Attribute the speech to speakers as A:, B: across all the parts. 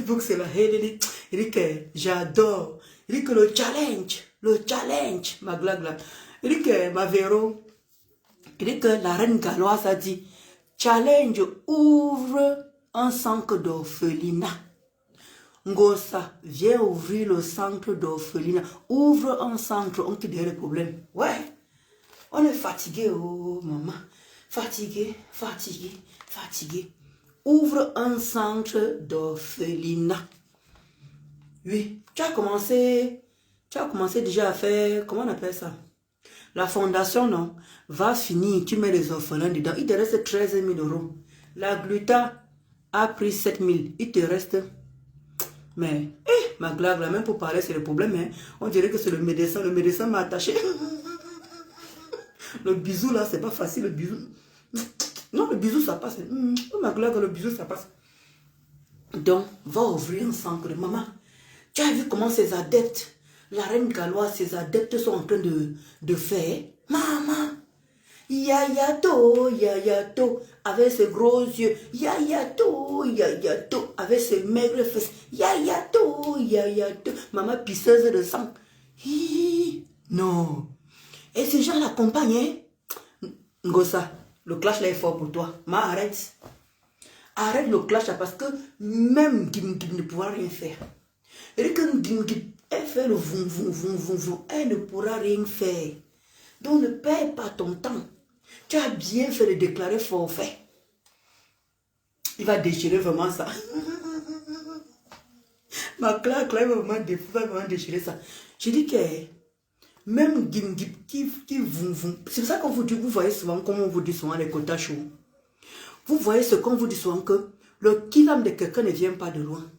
A: Facebook, c'est la haine. Il dit que j'adore. Il dit que le challenge, ma glague là. Il dit que ma Véro, il dit que la reine galloise a dit, challenge ouvre un centre d'orphelinat. Ngosa, viens ouvrir le centre d'orphelinat. Ouvre un centre, on te dit le problème. Ouais, on est fatigué, oh maman. Fatigué. Ouvre un centre d'orphelinat. Oui, tu as commencé déjà à faire, comment on appelle ça? La fondation, non, va finir, tu mets les orphelins dedans. Il te reste 13 000 €. La gluta a pris 7 000. Il te reste... Mais, ma glague, là, même pour parler, c'est le problème. Hein. On dirait que c'est le médecin. Le médecin m'a attaché. Le bisou, là, c'est pas facile, le bisou. Non, le bisou, ça passe. Oh, ma glague, le bisou, ça passe. Donc, va ouvrir un centre. Maman, tu as vu comment ces adeptes, la reine galloise, ces adeptes sont en train de faire? Maman, yayato, avec ses gros yeux, yayato, avec ses maigres fesses, yayato, maman pisseuse de sang. Hi, non. Et ces gens l'accompagnent. Ngosa, le clash là est fort pour toi. Mais arrête. Arrête le clash là parce que même Gim ne pourra rien faire. Et que elle fait le voum, elle ne pourra rien faire. Donc ne perds pas ton temps. Tu as bien fait de déclarer forfait. Il va déchirer vraiment ça. Ma claque là, il va vraiment déchirer ça. Je dis que même Gim qui voum. C'est pour ça qu'on vous dit, vous voyez souvent, comme on vous dit souvent les quotas chauds. Vous voyez ce qu'on vous dit souvent que le kilam de quelqu'un ne vient pas de loin.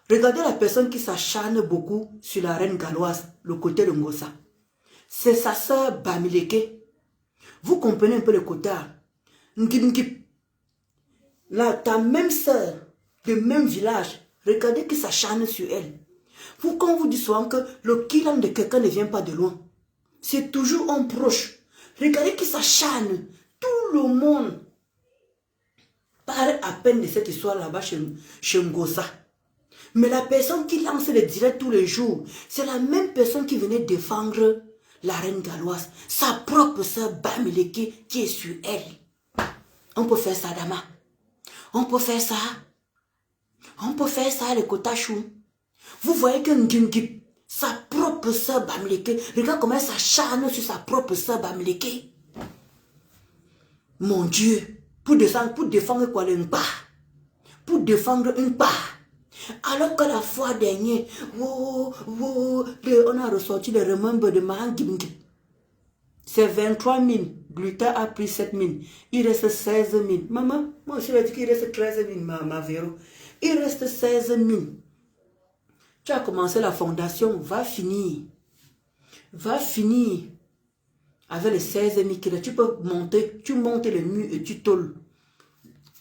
A: Regardez la personne qui s'acharne beaucoup sur la reine galloise, le côté de Ngosa. C'est sa sœur Bamileke. Vous comprenez un peu le quota. Là, ta même sœur, de même village, regardez qui s'acharne sur elle. Vous, quand vous dites souvent que le kilam de quelqu'un ne vient pas de loin, c'est toujours un proche. Regardez qui s'acharne. Tout le monde parle à peine de cette histoire là-bas chez Ngosa. Mais la personne qui lance les directs tous les jours, c'est la même personne qui venait défendre la reine galloise. Sa propre sœur Bamileke qui est sur elle. On peut faire ça, Dama. On peut faire ça. On peut faire ça, les Kotachou. Vous voyez que Ndingip, sa propre sœur Bamileke, regarde comment elle s'acharne sur sa propre sœur Bamileke. Mon Dieu, pour défendre quoi, une part. Pour défendre une part. Alors que la fois dernière, on a ressorti les remembres de Mahan Gimgip. C'est 23 000. Gluta a pris 7 000. Il reste 16 000. Maman, moi je vais dire qu'il reste 13 000, ma Véro. Il reste 16 000. Tu as commencé la fondation, va finir. Va finir. Avec les 16 000 qu'il a, tu peux monter, tu montes le mur et tu tolles.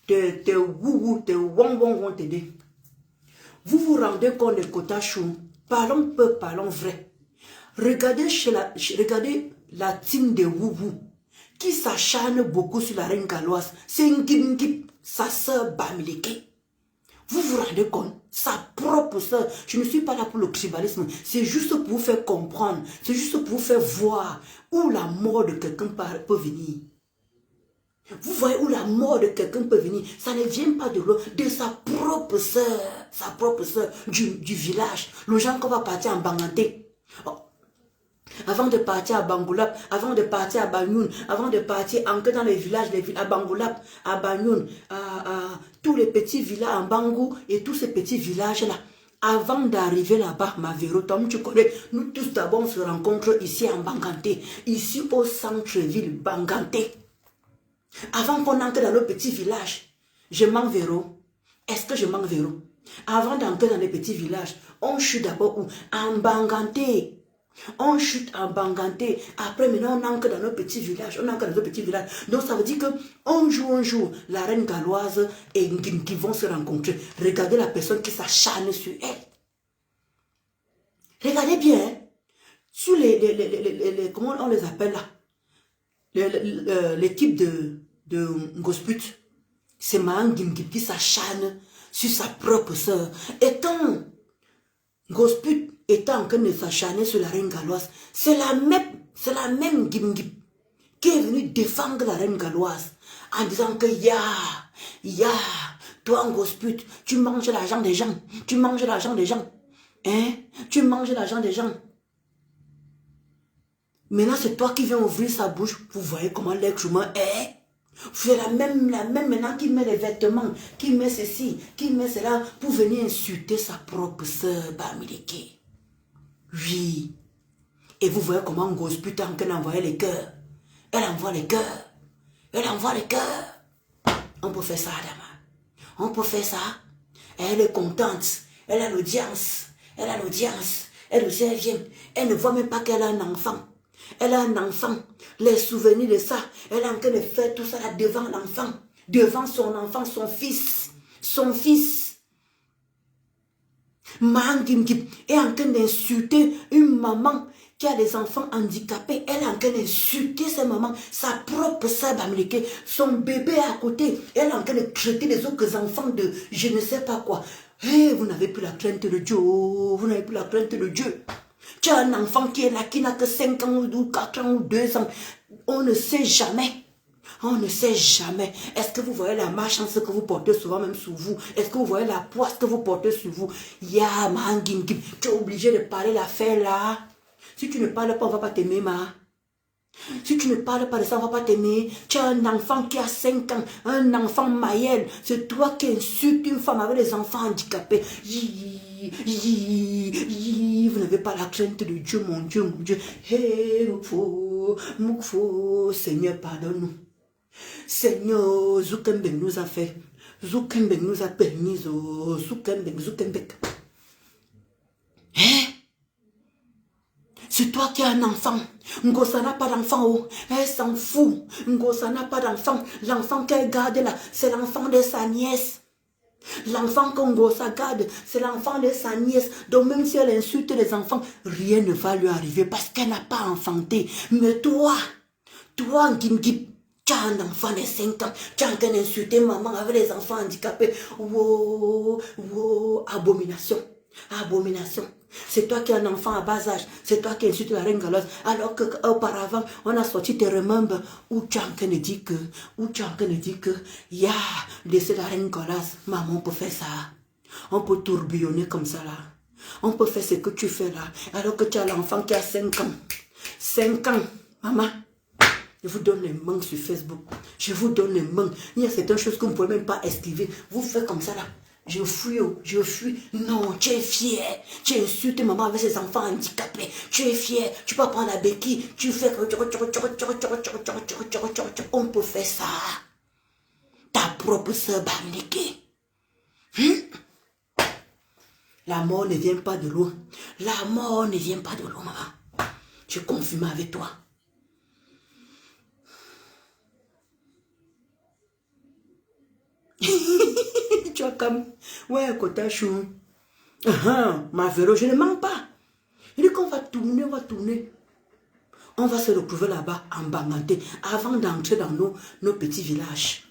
A: Tes wou, tes wong vont t'aider. Vous vous rendez compte des Kotachou. Parlons peu, parlons vrai. Regardez la team de Woubou qui s'acharne beaucoup sur la reine galloise. C'est Ngip, sa sœur Bamileke. Vous vous rendez compte? Sa propre sœur. Je ne suis pas là pour le tribalisme. C'est juste pour vous faire comprendre. C'est juste pour vous faire voir où la mort de quelqu'un peut venir. Vous voyez où la mort de quelqu'un peut venir. Ça ne vient pas de l'autre, de sa propre sœur du village. Le gens qu'on va partir en Banganté. Oh. Avant de partir à Bangoulap, avant de partir à Banyoun, avant de partir encore dans les villages, à Bangoulap, à Banyoun, à tous les petits villages, en Bangou et tous ces petits villages-là. Avant d'arriver là-bas, ma Véro, Tom, tu connais, nous tous d'abord on se rencontre ici en Banganté, ici au centre-ville Banganté. Avant qu'on entre dans le petit village, je manque Véro. Est-ce que je manque Véro? Avant d'entrer dans les petits villages, on chute d'abord où? En Banganté. On chute en Banganté. Après, maintenant, on entre dans nos petits villages. On entre dans nos petits villages. Donc, ça veut dire que un jour, la reine galloise et qui vont se rencontrer. Regardez la personne qui s'acharne sur elle. Regardez bien. Hein? Sur comment on les appelle là? L'équipe de Ngosput, c'est Mahan Gimgip qui s'acharne sur sa propre sœur. Et quand Gosput était en train de s'acharner sur la reine galloise, c'est la même Gim-Gim qui est venue défendre la reine galloise en disant que toi Gosput, tu manges l'argent des gens, tu manges l'argent des gens, hein, tu manges l'argent des gens. Maintenant, c'est toi qui viens ouvrir sa bouche. Vous voyez comment l'être humain est. C'est la même maintenant qui met les vêtements, qui met ceci, qui met cela, pour venir insulter sa propre sœur Bamileke. Oui. Et vous voyez comment Gosput en train d'envoyer les cœurs. Elle envoie les cœurs. Elle envoie les cœurs. On peut faire ça, Adama. On peut faire ça. Elle est contente. Elle a l'audience. Elle a l'audience. Elle aussi, elle vient. Elle ne voit même pas qu'elle a un enfant. Elle a un enfant. Les souvenirs de ça. Elle est en train de faire tout ça là devant l'enfant. Devant son enfant, son fils. Son fils. Mangim est en train d'insulter une maman qui a des enfants handicapés. Elle est en train d'insulter sa maman, sa propre sœur Bamileke, son bébé à côté. Elle est en train de traiter les autres enfants de je ne sais pas quoi. Hey, vous n'avez plus la crainte de Dieu. Vous n'avez plus la crainte de Dieu. Tu as un enfant qui est là, qui n'a que 5 ans ou 4 ans ou 2 ans. On ne sait jamais. On ne sait jamais. Est-ce que vous voyez la malchance que vous portez souvent même sur vous? Est-ce que vous voyez la poisse que vous portez sur vous? Ya, mangim, tu es obligé de parler l'affaire là. Si tu ne parles pas, on ne va pas t'aimer, ma. Si tu ne parles pas de ça, on ne va pas t'aimer. Tu as un enfant qui a 5 ans, un enfant maïel. C'est toi qui insultes une femme avec des enfants handicapés. Vous n'avez pas la crainte de Dieu, mon Dieu, mon Dieu. Hé, Moukfo, Seigneur, pardonne-nous. Seigneur, Zoukembek nous a fait. Zoukembek nous a permis. Zoukembek. Hein? C'est toi qui as un enfant. Ngosa n'a pas d'enfant. Oh. Elle s'en fout. Ngosa n'a pas d'enfant. L'enfant qu'elle garde là, c'est l'enfant de sa nièce. L'enfant qu'Ngosa garde, c'est l'enfant de sa nièce. Donc même si elle insulte les enfants, rien ne va lui arriver parce qu'elle n'a pas enfanté. Mais toi, Ngimgip, tu as un enfant de 5 ans, tu as en train d'insulter maman avec les enfants handicapés. Abomination. Abomination. C'est toi qui as un enfant à bas âge. C'est toi qui insultes la reine galloise. Alors qu'auparavant, on a sorti tes remembres où tu as en train de dire que, laissez la reine galloise. Maman, on peut faire ça. On peut tourbillonner comme ça là. On peut faire ce que tu fais là. Alors que tu as l'enfant qui a 5 ans. 5 ans. Maman. Je vous donne les mains sur Facebook. Je vous donne les mains. Il y a certaines choses que vous ne pouvez même pas esquiver. Vous faites comme ça là. Je fuis. Non, tu es fier. Tu insultes maman avec ses enfants handicapés. Tu es fier. Tu peux prendre la béquille. Tu fais que... On peut faire ça. Ta propre sœur Bamileke. La mort ne vient pas de loin. La mort ne vient pas de loin, maman. Je confirme avec toi. Tu as comme... Ouais, Kotachou. Ma vélo, je ne mens pas. Il dit qu'on va tourner, On va se retrouver là-bas en Banganté avant d'entrer dans nos petits villages.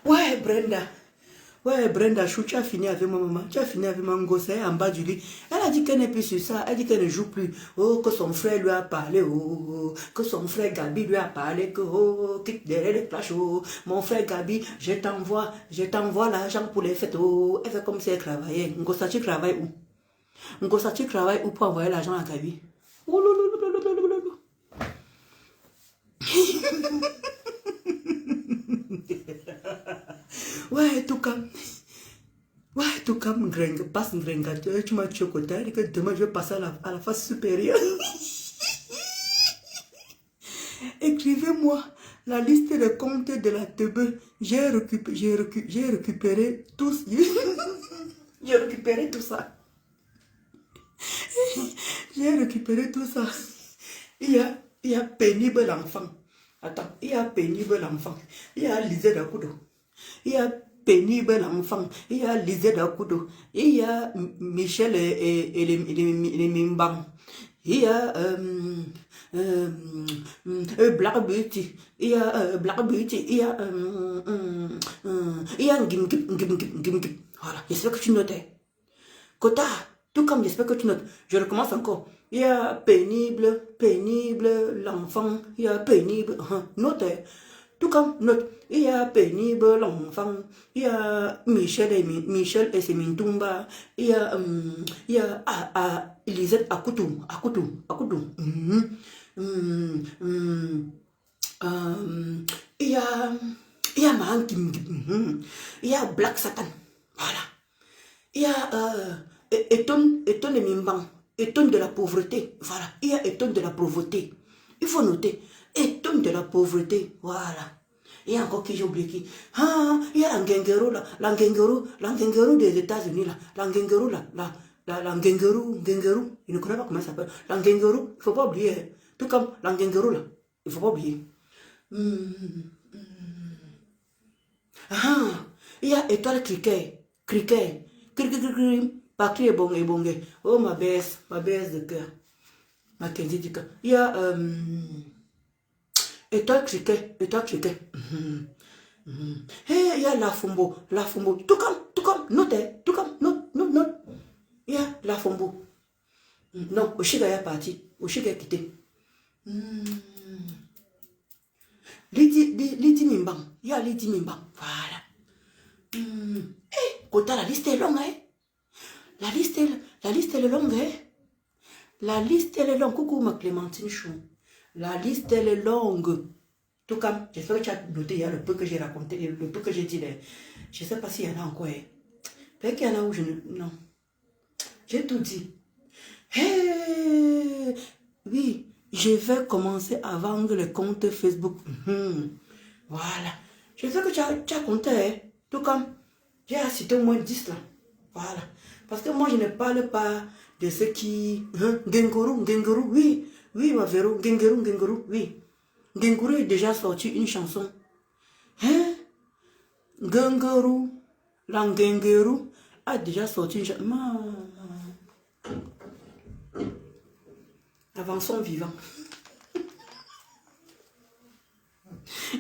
A: Ouais, Brenda. Ouais, Brenda Chou, tu as fini avec ma maman, tu as fini avec ma gosse, elle est en bas du lit. Elle a dit qu'elle n'est plus sur ça, elle dit qu'elle ne joue plus. Oh, que son frère lui a parlé, oh, que son frère Gabi lui a parlé, que oh, quitte derrière les plages, oh, mon frère Gabi, je t'envoie l'argent pour les fêtes, oh. Elle fait comme si elle travaillait. Ngosa, tu travailles où? Ngosa, tu travailles où pour envoyer l'argent à Gabi? Ouais, tout comme. Ouais, tout comme passe tu m'as chocoté, et que demain je vais passer à la phase supérieure. Écrivez-moi la liste des comptes de la TB. J'ai récupéré tout. J'ai récupéré tout ça. J'ai récupéré tout ça. Il y a pénible l'enfant. Attends, il y a pénible l'enfant. Il y a Lisée d'Akudo. Il y a Pénible l'enfant, il y a Lisette Akudo, il y a Michel et les Mimbang, il y a Black Beauty, il y a Black Beauty, il y a Gim. Voilà, j'espère que tu notais. Kota, tout comme j'espère que tu notes. Je recommence encore. Il y a pénible, l'enfant, il y a pénible, note. Tout comme note. Il y a pénible, l'enfant, il y a Michel et ses Mintumba, il y a Elisette Akutum. Il y a Mahan Kim, il y a Black Satan. Voilà. Il y a étonne de Mimbang, étonne de la pauvreté. Voilà. Il y a étonne de la pauvreté. Il faut noter. Étonne de la pauvreté. Voilà. Il y a encore qui j'ai oublié qui. Ah, il y a l'Angengero là. L'Angengero des États-Unis là. L'Angengero là. L'Angengero. Il ne connaît pas comment ça s'appelle. L'Angengero, il ne faut pas oublier. Tout comme l'Angengero là. Il ne faut pas oublier. Ah, il y a étoile criquet. Patrie est bon. Oh, ma baisse de cœur. Ma quinzaine de cœur. Il y a étoile criquet. Hey, il y a la fombo. Tout comme, note. Il y a la fombo. Non, Oshiga est parti. Oshiga est quitté. Lydie Mimbang. Il y a Lydie Mimbang. Voilà. Kota, la liste est longue, hein? La liste est longue, hein? La liste elle est longue. Coucou ma Clémentine Chou. La liste elle est longue. Tout comme, j'espère que tu as noté, il y a le peu que j'ai raconté, le peu que j'ai dit. Je ne sais pas s'il y en a encore. Peut-être qu'il y en a où je ne... Non. J'ai tout dit. Hey, oui, je vais commencer à vendre les comptes Facebook. Voilà. J'espère que tu as compté, hein? Tout comme, j'ai cité au moins 10 là. Voilà. Parce que moi, je ne parle pas de ceux qui... Gengourou, oui. Oui, ma véro, Gengourou, oui. Gengourou est déjà sorti une chanson. Hein? Gengourou, l'Angengourou a déjà sorti une chanson. Avançons vivant.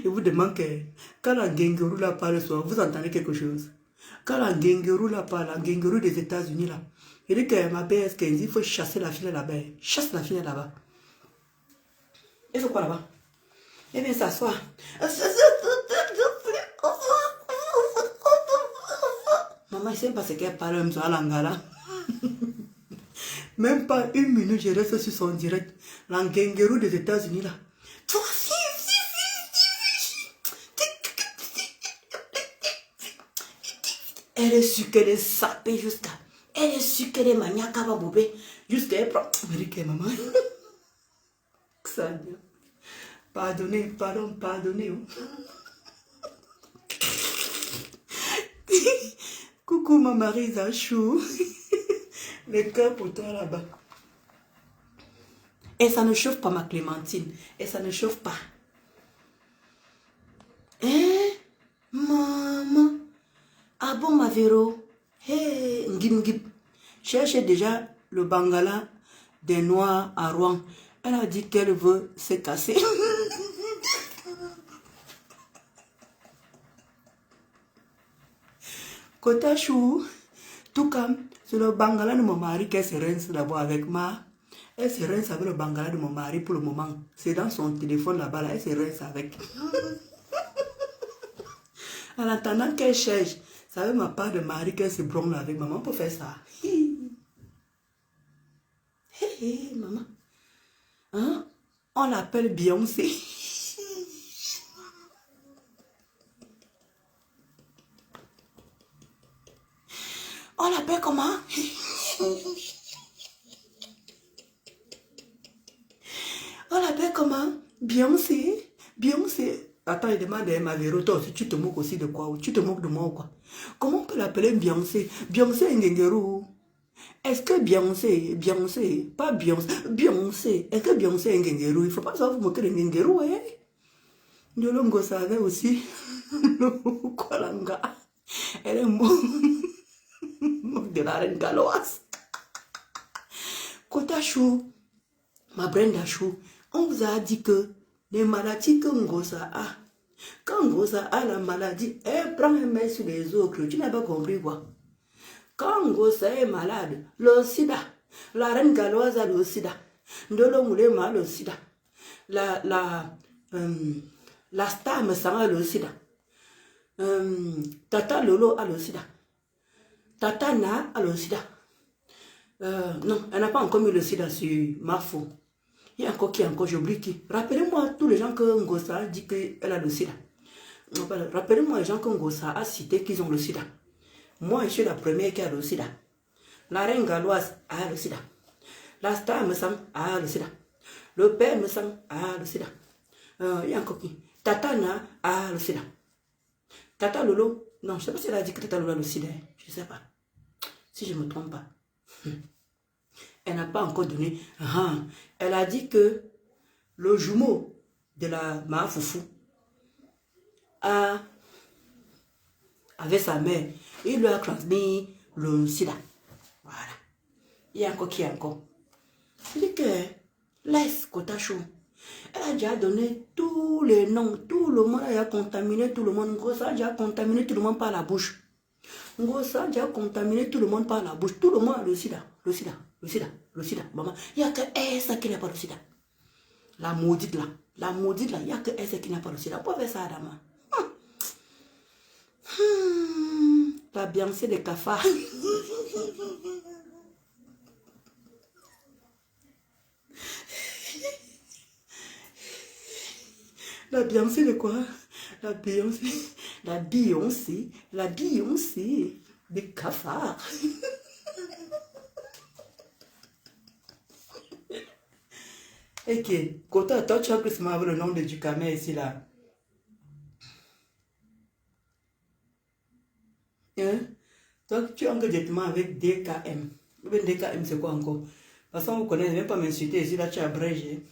A: Je vous demande que quand l'Angengourou là parle soir, vous entendez quelque chose? Quand l'Angengourou là parle, l'Angengourou des États-Unis là, il dit que ma belle, il faut chasser la fille là-bas. Chasse la fille là-bas. Il faut quoi là-bas? Eh bien, s'asseoir. Maman, je ne sais pas ce qu'elle parle, même sur l'angala. Même pas une minute, je reste sur son direct. L'Angengourou des États-Unis là. Elle est sûre qu'elle est sapée jusqu'à. Elle est sûre qu'elle est maniaque à bobé. Jusqu'à elle prend. Américaine, maman. Ça vient. Pardonnez. Coucou ma Marisa Chou. Le cœur pour toi là-bas. Et ça ne chauffe pas ma Clémentine. Et ça ne chauffe pas. Hein? Maman. Ah bon ma Véro? Hey, Ngim. Cherchez déjà le Bangala des Noirs à Rouen. Elle a dit qu'elle veut se casser. Kota Chou, tout comme c'est le Bangala de mon mari qu'elle se rince d'abord avec moi. Elle se rince avec le Bangala de mon mari pour le moment. C'est dans son téléphone là-bas, là, elle se rince avec. En attendant qu'elle cherche, ça veut ma part de mari qu'elle se bronze avec maman pour faire ça. Hé, maman. Hein? On l'appelle Beyoncé. On l'appelle comment? On l'appelle comment? Beyoncé. Attends, il demande à ma Véro, toi aussi, tu te moques aussi de quoi? Tu te moques de moi ou quoi? Comment on peut l'appeler Beyoncé? Beyoncé Ngengero. Est-ce que Beyoncé, pas Beyoncé, est-ce que Beyoncé est Ngengero? Il ne faut pas savoir vous moquer de Ngengero, hein? Nyolongo savait aussi. Quoi, langa? Elle est morte de la reine galloise. Kota Chou, ma Brenda Chou, on vous a dit que les maladies que Ngosa a, quand Ngosa a la maladie, elle prend un mail sur les autres. Tu n'as pas compris quoi? Quand Ngosa est malade, le sida, la reine galloise a le sida, Ndolo Moulema a le sida, la star me semble a le sida, Tata Lolo a le sida, Tata Na a le sida. Non, elle n'a pas encore mis le sida sur Mafo. Il y a encore qui, encore, j'oublie qui. Rappelez-moi tous les gens que Ngosa a dit qu'elle a le sida. Rappelez-moi les gens que Ngosa a cité qu'ils ont le sida. Moi, je suis la première qui a le sida. La reine galloise a le sida. La star me semble a le sida. Le père me semble a le sida. Il y a encore qui. Tata Na a le sida. Tata Lolo, non, je ne sais pas si elle a dit que Tata Lolo a le sida. Je ne sais pas. Si je ne me trompe pas. Elle n'a pas encore donné. Elle a dit que le jumeau de la Mafoufou avait sa mère. Il lui a transmis le sida. Voilà. Il y a encore qui est encore. Il dit que laisse Kota Chou. Elle a déjà donné tous les noms. Tout le monde a contaminé tout le monde. Ngosa a déjà contaminé tout le monde par la bouche. Ngosa a déjà contaminé tout le monde par la bouche. Tout le monde a le sida. Le sida. Le sida. Le sida. Maman. Il n'y a que elle qui n'a pas le sida. La maudite là. La maudite là. Il n'y a que elle qui n'a pas le sida. Pourquoi faire ça, Adama? La Beyoncé des cafards. La Beyoncé de quoi? La Beyoncé. La Beyoncé. La Beyoncé des cafards. Ok. Kota, toi tu as plus avec le nom de Dukame ici là. Hein? Toi tu engages directement avec DKM. DKM c'est quoi encore? De toute façon vous connaissez, ne viens pas m'insulter ici là tu as abrégé.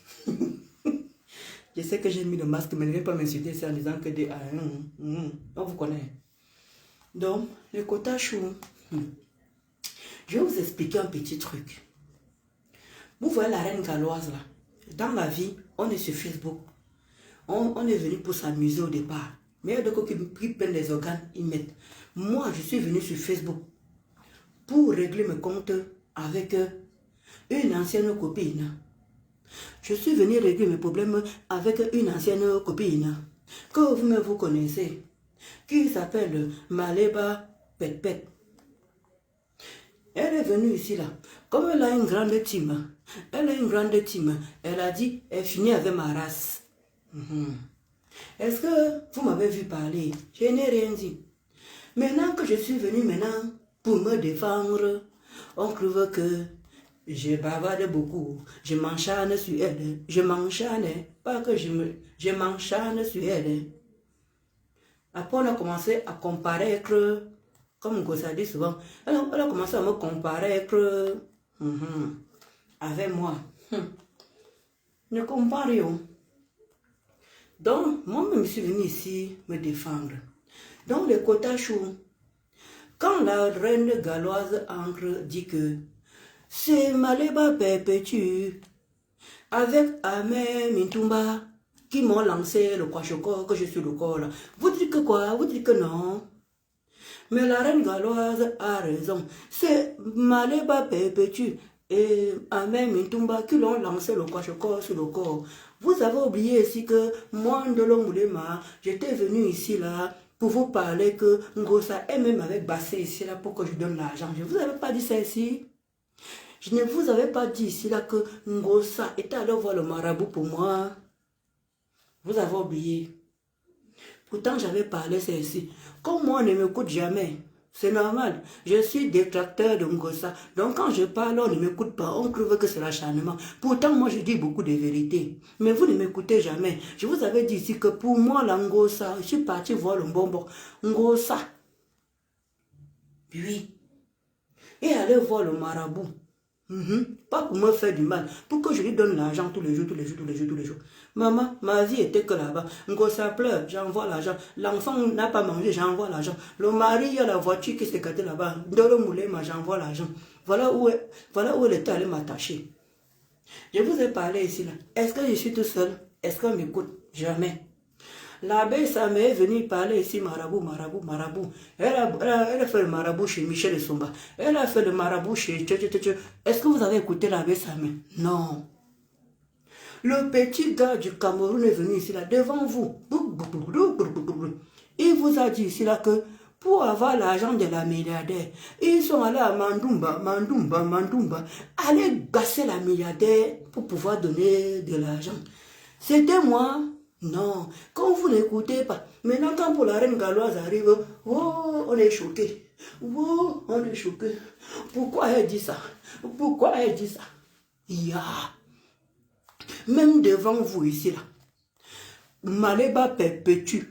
A: Je sais que j'ai mis le masque, mais ne viens pas m'insulter ici en disant que DKM. On vous connaît. Donc, le Kota Chou. Je vais vous expliquer un petit truc. Vous voyez la reine galloise là. Dans la vie, on est sur Facebook. On est venu pour s'amuser au départ. Mais il y a des gens qui prennent les organes, ils mettent. Moi, je suis venu sur Facebook pour régler mes comptes avec une ancienne copine. Je suis venu régler mes problèmes avec une ancienne copine que vous connaissez, qui s'appelle Maleba Pet. Elle est venue ici là. Comme elle a une grande team, elle a dit, elle finit avec ma race. Est-ce que vous m'avez vu parler? Je n'ai rien dit. Maintenant que je suis venu pour me défendre, on trouve que je bavarde beaucoup. Je m'enchaîne sur elle. Je m'enchaîne. Pas que je m'enchaîne sur elle. Après, on a commencé à comparer, comme Ngosa dit souvent, elle a commencé à me comparer avec moi. Ne compare rien. Donc, moi, je suis venu ici me défendre. Donc, le Kota Chou, quand la reine galloise entre dit que c'est Maleba Perpétue avec Amé Mintumba qui m'ont lancé le Kwashoko, que je suis le corps là. Vous dites que quoi? Vous dites que non? Mais la reine galloise a raison. C'est Maleba Perpétue et Amé Mintumba qui l'ont lancé le Kwashoko sur le corps. Vous avez oublié ici que moi, Ndolo Moulema, j'étais venu ici là pour vous parler que Ngosa est même avec Bassé ici là pour que je donne l'argent. Je ne vous avais pas dit ça ici. Je ne vous avais pas dit ici là que Ngosa était allé voir le marabout pour moi. Vous avez oublié. Pourtant j'avais parlé ça ici. Comme moi on ne m'écoute jamais. C'est normal. Je suis détracteur de Ngosa. Donc quand je parle, on ne m'écoute pas. On trouve que c'est l'acharnement. Pourtant moi je dis beaucoup de vérités. Mais vous ne m'écoutez jamais. Je vous avais dit ici que pour moi la Ngosa, je suis parti voir le bonbon. Ngosa. Oui. Et aller voir le marabout. Pas pour me faire du mal. Pour que je lui donne l'argent tous les jours, tous les jours, tous les jours, tous les jours. Maman, ma vie était que là-bas. Ça pleure, j'envoie l'argent. L'enfant n'a pas mangé, j'envoie l'argent. Le mari, il y a la voiture qui s'est gâtée là-bas. Dans le moulin, j'envoie l'argent. Voilà où elle était allée m'attacher. Je vous ai parlé ici, là. Est-ce que je suis tout seul? Est-ce qu'on m'écoute? Jamais. L'abbé, ça m'est venu parler ici, marabout. Elle a fait le marabout chez Michel Somba. Elle a fait le marabout chez... Est-ce que vous avez écouté l'abbé Samé? Non. Le petit gars du Cameroun est venu ici, là, devant vous. Il vous a dit ici, là, que pour avoir l'argent de la milliardaire, ils sont allés à Mandoumba. Aller gasser la milliardaire pour pouvoir donner de l'argent. C'était moi. Non, quand vous n'écoutez pas, maintenant quand pour la reine galloise arrive, oh, on est choqué. Oh, on est choqué. Pourquoi elle dit ça? Pourquoi elle dit ça? Même devant vous ici, là, Maléba Perpétue,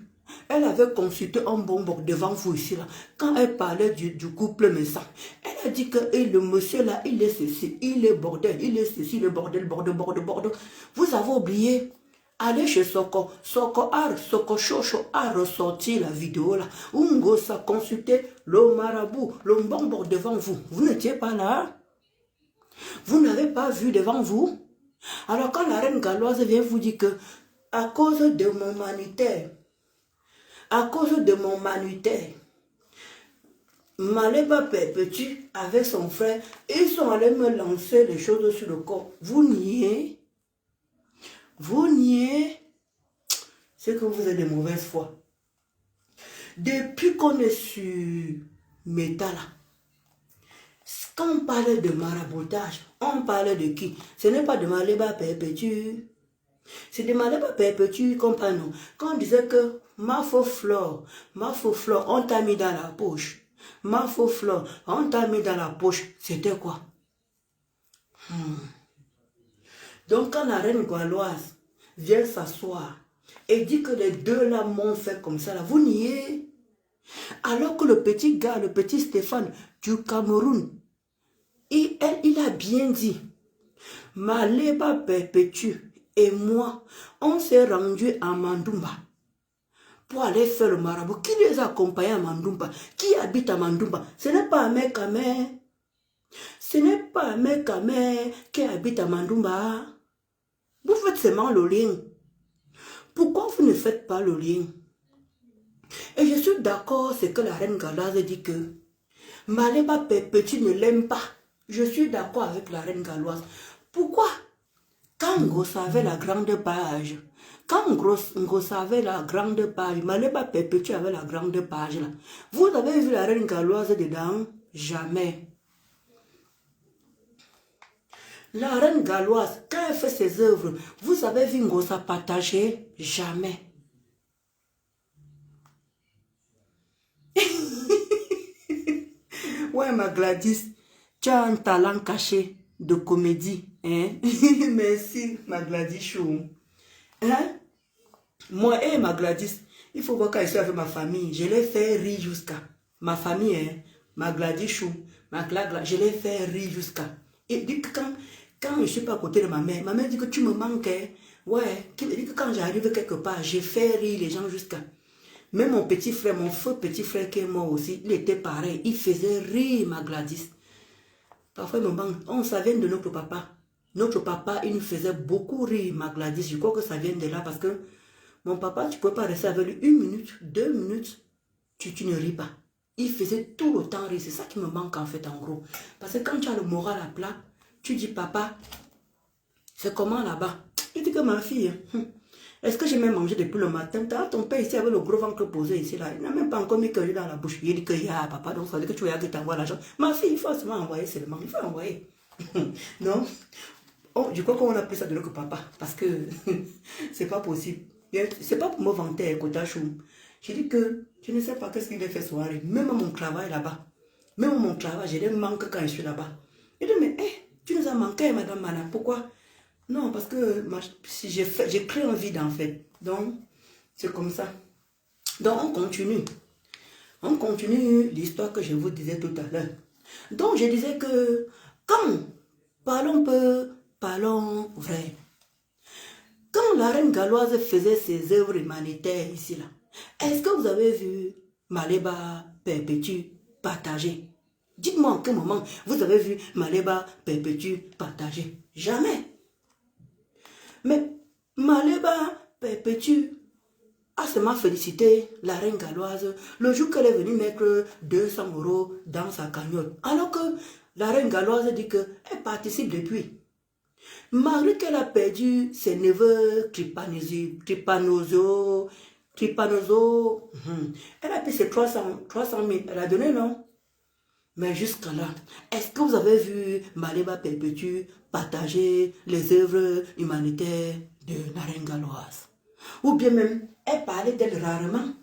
A: elle avait consulté un bonbon devant vous ici, là, quand elle parlait du couple Messa. Elle a dit que le monsieur là, il est ceci, il est bordel, il est ceci, le bordel. Vous avez oublié? Allez chez Soko. Soko Chocho a ressorti la vidéo là. Ungo s'a consulté le marabout, le bonbon devant vous. Vous n'étiez pas là? Vous n'avez pas vu devant vous? Alors quand la reine galloise vient vous dire que à cause de mon manuitaire, Maléba Perpétue avec son frère, ils sont allés me lancer les choses sur le corps. Vous niez? Vous niez? C'est que vous êtes de mauvaise foi. Depuis qu'on est sur Métal, quand on parlait de maraboutage, on parlait de qui? Ce n'est pas de Maléba Perpétue. C'est de Maléba Perpétue, compagnon. Quand on disait que ma faux flore, on t'a mis dans la poche. Ma faux flore, on t'a mis dans la poche. C'était quoi? Donc quand la reine galloise vient s'asseoir et dit que les deux là m'ont fait comme ça, là, vous niez. Alors que le petit gars, le petit Stéphane du Cameroun, il a bien dit, Maléba Perpétue et moi, on s'est rendu à Mandoumba pour aller faire le marabout. Qui les a accompagnés à Mandoumba? Qui habite à Mandoumba? Ce n'est pas un mec à mer. Ce n'est pas un mec à mer qui habite à Mandoumba. Vous faites seulement le lien. Pourquoi vous ne faites pas le lien? Et je suis d'accord, c'est que la reine galloise dit que Maléba Perpétue ne l'aime pas. Je suis d'accord avec la reine galloise. Pourquoi? Quand Ngoz avait la grande page, Maléba Perpétue avait la grande page là. Vous avez vu la reine galloise dedans? Jamais. La reine galloise, quand elle fait ses œuvres, vous avez vu Ngoz partager? Jamais. Ouais, ma Gladys, tu as un talent caché de comédie. Hein? Merci, ma Gladys Chou. Hein? Moi, ma Gladys, il faut voir quand je suis avec ma famille, je l'ai fait rire jusqu'à. Ma famille, hein? Ma Gladys Chou, je l'ai fait rire jusqu'à. Et dit que quand je ne suis pas à côté de ma mère dit que tu me manques. Hein? Ouais, il dit que quand j'arrive quelque part, j'ai fait rire les gens jusqu'à. Même mon petit frère, mon faux petit frère qui est mort aussi, il était pareil. Il faisait rire ma Gladys. Parfois, on savait de notre papa. Notre papa, il nous faisait beaucoup rire ma Gladys. Je crois que ça vient de là parce que mon papa, tu ne peux pas rester avec lui 1 minute, 2 minutes. Tu ne ris pas. Il faisait tout le temps rire. C'est ça qui me manque en fait, en gros. Parce que quand tu as le moral à plat, tu dis, papa, c'est comment là-bas? Il dit que ma fille, est-ce que j'ai même mangé depuis le matin? Ton père ici avec le gros ventre posé ici là. Il n'a même pas encore mis que dans la bouche. Il dit que papa, donc ça veut dire que tu vas que t'envoies l'argent. Ma fille, il faut seulement envoyer seulement. Il faut envoyer. Non? Oh, je crois qu'on a pris ça de notre papa. Parce que c'est pas possible. C'est pas pour me vanter, Kotachou. Je dis que je ne sais pas qu'est-ce qu'il a fait soirée. Même à mon travail là-bas. Même à mon travail, j'ai des manques quand je suis là-bas. Il dit, mais tu nous as manqué, madame Mana. Pourquoi? Non, parce que j'ai créé un vide en fait. Donc, c'est comme ça. Donc, on continue. On continue l'histoire que je vous disais tout à l'heure. Donc, je disais que quand Parlons peu, parlons vrai. Quand la reine galloise faisait ses œuvres humanitaires ici, là, est-ce que vous avez vu Maleba Perpétue partager? Dites-moi en quel moment vous avez vu Maleba Perpétue partager? Jamais. Mais Maleba Perpétue a seulement félicité la reine galloise le jour qu'elle est venue mettre 200 € dans sa cagnotte. Alors que la reine galloise dit qu'elle participe depuis. Malgré qu'elle a perdu ses neveux Tripanoso, elle a pris ses 300 000, elle a donné, non? Mais jusqu'à là, est-ce que vous avez vu Maleba Perpétue partager les œuvres humanitaires de la reine galloise? Ou bien même, elle parlait d'elle rarement.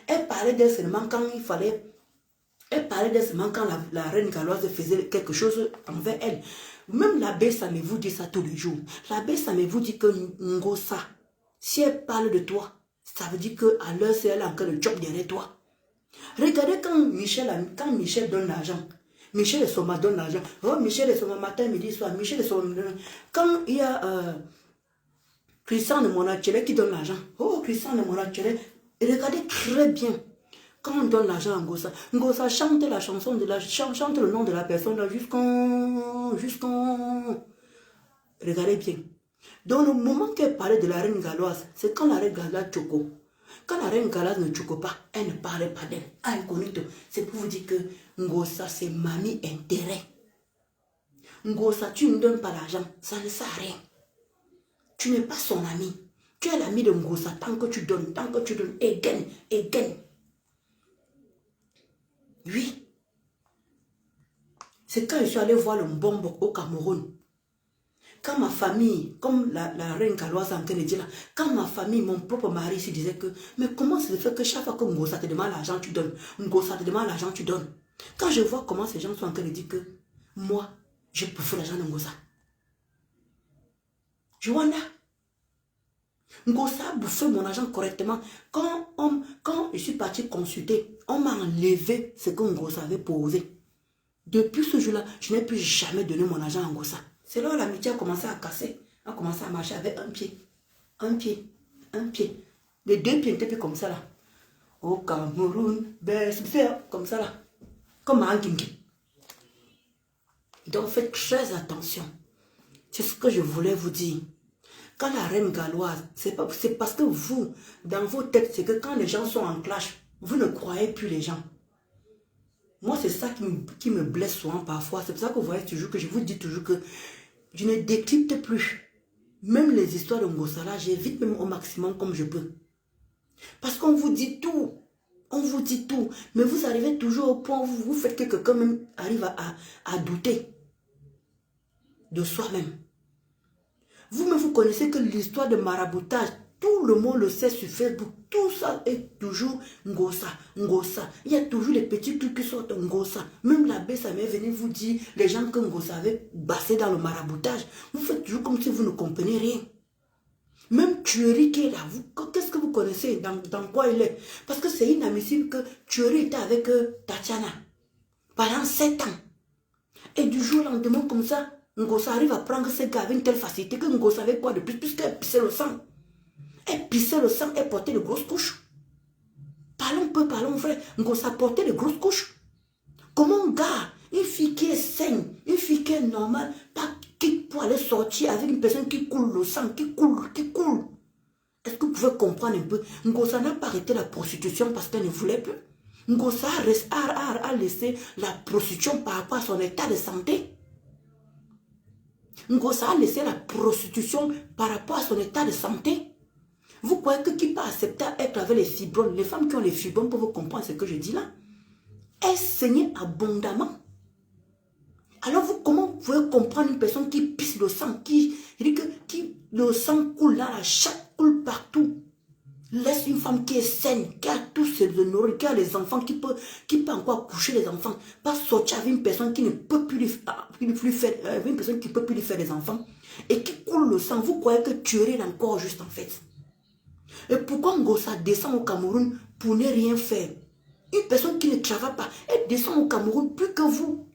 A: Elle parlait d'elle seulement quand il fallait. Elle parlait d'elle seulement quand la reine galloise faisait quelque chose envers elle. Même l'abbé Samé vous dit ça tous les jours. L'abbé Samé vous dit que Ngosa, si elle parle de toi, ça veut dire qu'à l'heure, c'est elle a encore le job derrière toi. Regardez quand Michel donne l'argent. Michel et Soma donnent l'argent. Oh, Michel et Soma matin, midi, soir. Michel et Soma. Quand il y a Christian de Monachele qui donne l'argent. Oh, Christian de Monachele. Regardez très bien. Quand on donne l'argent à Ngosa, Ngosa chante la chanson de la chante le nom de la personne là jusqu'en. Regardez bien. Dans le moment qu'elle parlait de la reine galloise, c'est quand la reine galloise choco. Quand la reine galloise ne choco pas, elle ne parlait pas d'elle. Incognito. C'est pour vous dire que Ngosa c'est mamie intérêt. Ngosa, tu ne donnes pas l'argent, ça ne sert à rien. Tu n'es pas son ami. Tu es l'ami de Ngosa tant que tu donnes, et gagne. Oui. C'est quand je suis allé voir le Mbombo au Cameroun. Quand ma famille, comme la reine galloise en train de dire là, quand ma famille, mon propre mari se disait que, mais comment ça se fait que chaque fois que Ngosa te demande l'argent, tu donnes. Ngosa te demande l'argent, tu donnes. Quand je vois comment ces gens sont en train de dire que, moi, je préfère l'argent de Ngosa. Joanna, Ngosa a bouffé mon argent correctement. Quand je suis parti consulter, on m'a enlevé ce que Ngosa avait posé. Depuis ce jour-là, je n'ai plus jamais donné mon argent à Ngosa. C'est là où l'amitié a commencé à casser, a commencé à marcher avec un pied. Les deux pieds étaient plus comme ça là. Au Cameroun, c'est comme ça là. Comme un guinguet. Donc faites très attention. C'est ce que je voulais vous dire. Quand la reine galloise, c'est parce que vous, dans vos têtes, c'est que quand les gens sont en clash, vous ne croyez plus les gens. Moi, c'est ça qui me blesse souvent parfois. C'est pour ça que vous voyez toujours que je vous dis toujours que je ne décrypte plus. Même les histoires de Ngosala, j'évite même au maximum comme je peux. Parce qu'on vous dit tout. On vous dit tout. Mais vous arrivez toujours au point où vous faites que quelqu'un même arrive à douter de soi-même. Vous-même, vous connaissez que l'histoire de maraboutage, tout le monde le sait sur Facebook. Tout ça est toujours Ngosa. Il y a toujours les petits trucs qui sortent Ngosa. Même l'abbé Samé est venu vous dire, les gens que Ngosa avait bassé dans le maraboutage, vous faites toujours comme si vous ne comprenez rien. Même Tuerie qui est là, qu'est-ce que vous connaissez, dans quoi il est? Parce que c'est inadmissible que Tuerie était avec Tatiana pendant 7 ans. Et du jour au lendemain comme ça, Ngosa arrive à prendre ses gars avec une telle facilité que Ngosa avait quoi de plus, puisqu'elle pissait le sang. Elle pissait le sang, elle portait de grosses couches. Parlons peu, parlons vrai. Ngosa portait de grosses couches. Comment un gars, une fille qui est saine, une fille qui est normale, pas qui peut aller sortir avec une personne qui coule le sang, qui coule. Est-ce que vous pouvez comprendre un peu? Ngosa n'a pas arrêté la prostitution parce qu'elle ne voulait plus. Ngosa a laissé la prostitution par rapport à son état de santé. Ngosa a laissé la prostitution par rapport à son état de santé. Vous croyez que qui peut accepter être avec les fibromes? Les femmes qui ont les fibromes peuvent comprendre ce que je dis là. Elles saignaient abondamment. Alors comment vous pouvez comprendre une personne qui pisse le sang, qui le sang coule là, la chatte coule partout? Laisse une femme qui est saine, qui a tous ses honneurs, qui a les enfants, qui peut encore coucher les enfants, pas sortir avec une personne qui ne peut plus lui faire, une personne qui peut plus lui faire des enfants, et qui coule le sang. Vous croyez que Tuerie est encore juste en fait? Et pourquoi Ngosa descend au Cameroun pour ne rien faire? Une personne qui ne travaille pas, elle descend au Cameroun plus que vous.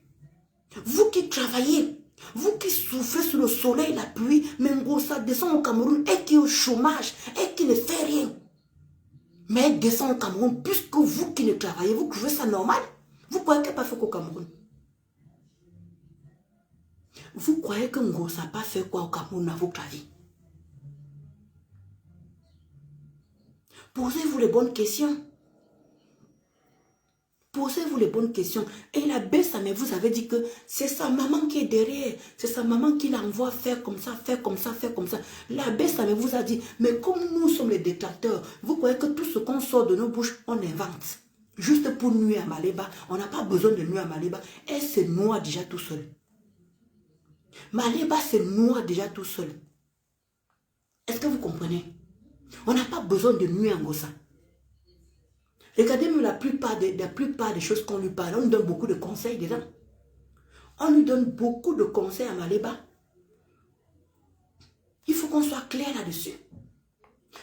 A: Vous qui travaillez, Vous qui souffrez sous le soleil, la pluie, mais Ngosa descend au Cameroun et qui est au chômage et qui ne fait rien. Mais elle descend au Cameroun puisque vous qui ne travaillez, vous trouvez ça normal? Vous croyez qu'elle n'a pas fait qu'au Cameroun? Vous croyez que Ngosa n'a pas fait quoi au Cameroun dans votre vie? Posez-vous les bonnes questions. Posez-vous les bonnes questions. Et la Bessamé vous avez dit que c'est sa maman qui est derrière. C'est sa maman qui l'envoie faire comme ça, faire comme ça, faire comme ça. La Bessamé vous a dit, mais comme nous sommes les détracteurs, vous croyez que tout ce qu'on sort de nos bouches, on invente. Juste pour nuire à Maléba. On n'a pas besoin de nuire à Maléba. Elle se noie déjà tout seul. Maléba se noie déjà tout seul. Est-ce que vous comprenez? On n'a pas besoin de nuire à Ngosa. Regardez-nous la plupart des choses qu'on lui parle. On lui donne beaucoup de conseils dedans. On lui donne beaucoup de conseils à Maléba. Il faut qu'on soit clair là-dessus.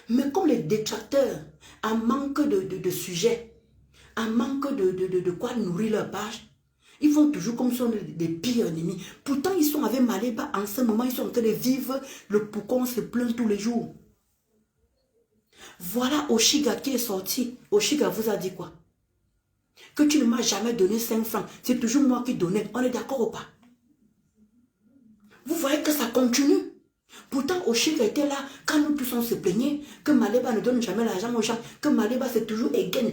A: Mais comme les détracteurs, en manque de sujets, en manque de quoi nourrir leur page, ils font toujours comme sont des pires ennemis. Pourtant, ils sont avec Maléba en ce moment. Ils sont en train de vivre le pourquoi on se plaint tous les jours. Voilà Oshiga qui est sorti. Oshiga vous a dit quoi? Que tu ne m'as jamais donné 5 francs. C'est toujours moi qui donnais. On est d'accord ou pas? Vous voyez que ça continue. Pourtant, Oshiga était là quand nous tous on se plaignait. Que Maléba ne donne jamais l'argent aux gens. Que Maléba c'est toujours again.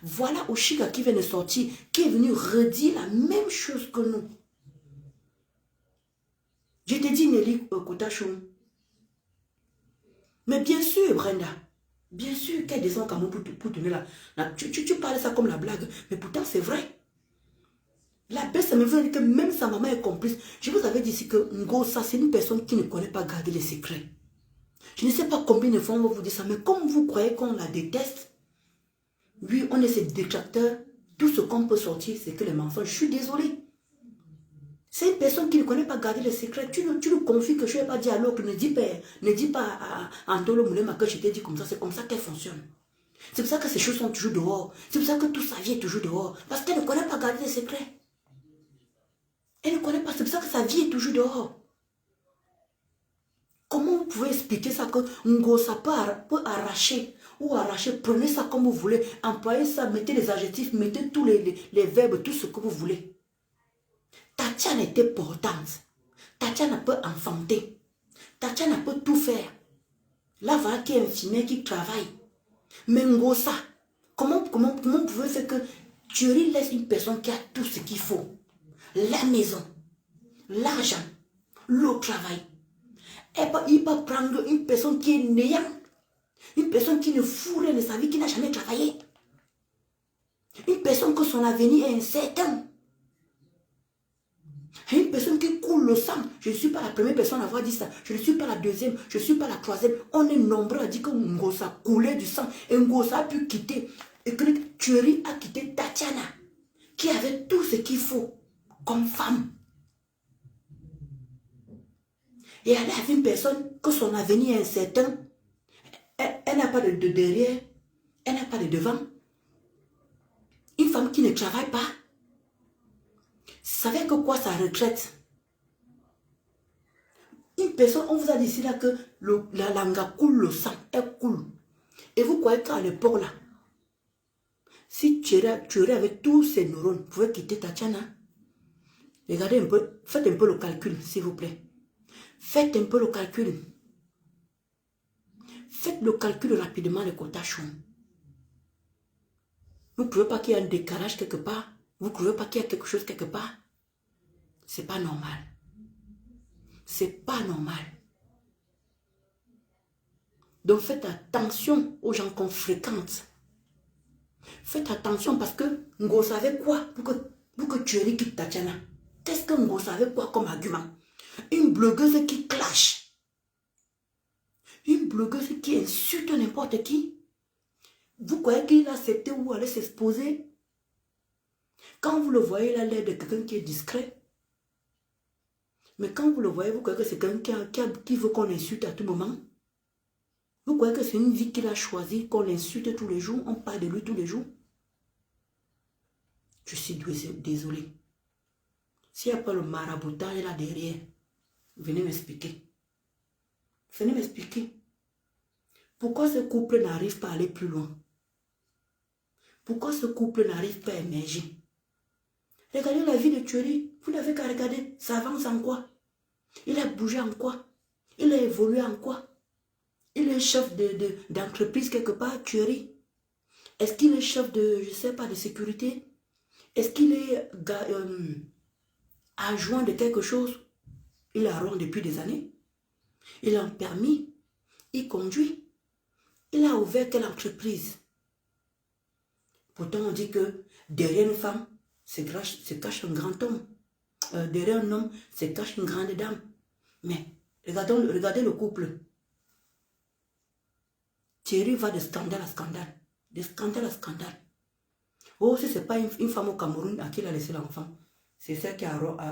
A: Voilà Oshiga qui vient de sortir. Qui est venu redire la même chose que nous. Je t'ai dit Nelly Kotachoum. Mais bien sûr, Brenda. Bien sûr qu'elle descend quand même pour donner tu parles ça comme la blague. Mais pourtant, c'est vrai. La baisse, ça me veut dire que même sa maman est complice. Je vous avais dit ici que Ngosa, c'est une personne qui ne connaît pas garder les secrets. Je ne sais pas combien de fois on va vous dire ça, mais comme vous croyez qu'on la déteste, oui, on est ses détracteurs, tout ce qu'on peut sortir, c'est que les mensonges. Je suis désolée. C'est une personne qui ne connaît pas garder les secrets. Tu nous confies que je n'ai pas dit à l'autre, ne dis pas à Antolo Moulema que je t'ai dit comme ça. C'est comme ça qu'elle fonctionne. C'est pour ça que ces choses sont toujours dehors. C'est pour ça que toute sa vie est toujours dehors. Parce qu'elle ne connaît pas garder les secrets. Elle ne connaît pas. C'est pour ça que sa vie est toujours dehors. Comment vous pouvez expliquer ça que Ngosa peut arracher ou arracher? Prenez ça comme vous voulez. Employez ça, mettez les adjectifs, mettez tous les verbes, tout ce que vous voulez. Tatiana était portante. Tatiana peut enfanter. Tatiana peut tout faire. Là, voilà qui est infirmière, qui travaille. Mais Ngosa, comment vous pouvez faire que Thierry laisse une personne qui a tout ce qu'il faut? La maison, l'argent, le travail. Il peut prendre une personne qui est néant. Une personne qui ne fout rien de sa vie, qui n'a jamais travaillé. Une personne que son avenir est incertain. Une personne qui coule le sang. Je ne suis pas la première personne à avoir dit ça. Je ne suis pas la deuxième. Je ne suis pas la troisième. On est nombreux à dire que Ngosa coulait du sang. Et Ngosa a pu quitter. Et que Thierry a quitté Tatiana. Qui avait tout ce qu'il faut. Comme femme. Et elle avait une personne que son avenir est incertain. Elle n'a pas de derrière. Elle n'a pas de devant. Une femme qui ne travaille pas. Savez que quoi sa retraite? Une personne, on vous a dit ici là que la langue coule le sang, elle coule. Et vous croyez qu'à l'époque là, si tu aurais avec tous ces neurones, vous pouvez quitter Tatiana. Regardez un peu, faites un peu le calcul, s'il vous plaît. Faites un peu le calcul. Faites le calcul rapidement, les Kotachoum. Vous ne trouvez pas qu'il y a un décalage quelque part? Vous ne trouvez pas qu'il y a quelque chose quelque part? C'est pas normal. C'est pas normal. Donc faites attention aux gens qu'on fréquente. Faites attention parce que Ngo savait quoi pour que Thierry quitte Tatiana. Qu'est-ce que Ngo savait quoi comme argument? Une blogueuse qui clash. Une blogueuse qui insulte n'importe qui. Vous croyez qu'il a accepté ou allait s'exposer? Quand vous le voyez, il a l'air de quelqu'un qui est discret. Mais quand vous le voyez, vous croyez que c'est quelqu'un qui veut qu'on l'insulte à tout moment? Vous croyez que c'est une vie qu'il a choisie, qu'on l'insulte tous les jours, on parle de lui tous les jours? Je suis désolée. S'il n'y a pas le maraboutage là derrière, venez m'expliquer. Venez m'expliquer. Pourquoi ce couple n'arrive pas à aller plus loin? Pourquoi ce couple n'arrive pas à émerger? Regardez la vie de Thierry. Vous n'avez qu'à regarder. Ça avance en quoi? Il a bougé en quoi? Il a évolué en quoi? Il est chef d'entreprise quelque part, Thierry. Est-ce qu'il est chef de, je ne sais pas, de sécurité? Est-ce qu'il est adjoint de quelque chose? Il a rond depuis des années. Il a un permis. Il conduit. Il a ouvert quelle entreprise? Pourtant, on dit que derrière une femme, se cache un grand homme. Derrière un homme, se cache une grande dame. Mais regardez le couple. Thierry va de scandale à scandale. De scandale à scandale. Oh, si ce n'est pas une femme au Cameroun à qui il a laissé l'enfant, c'est celle qui est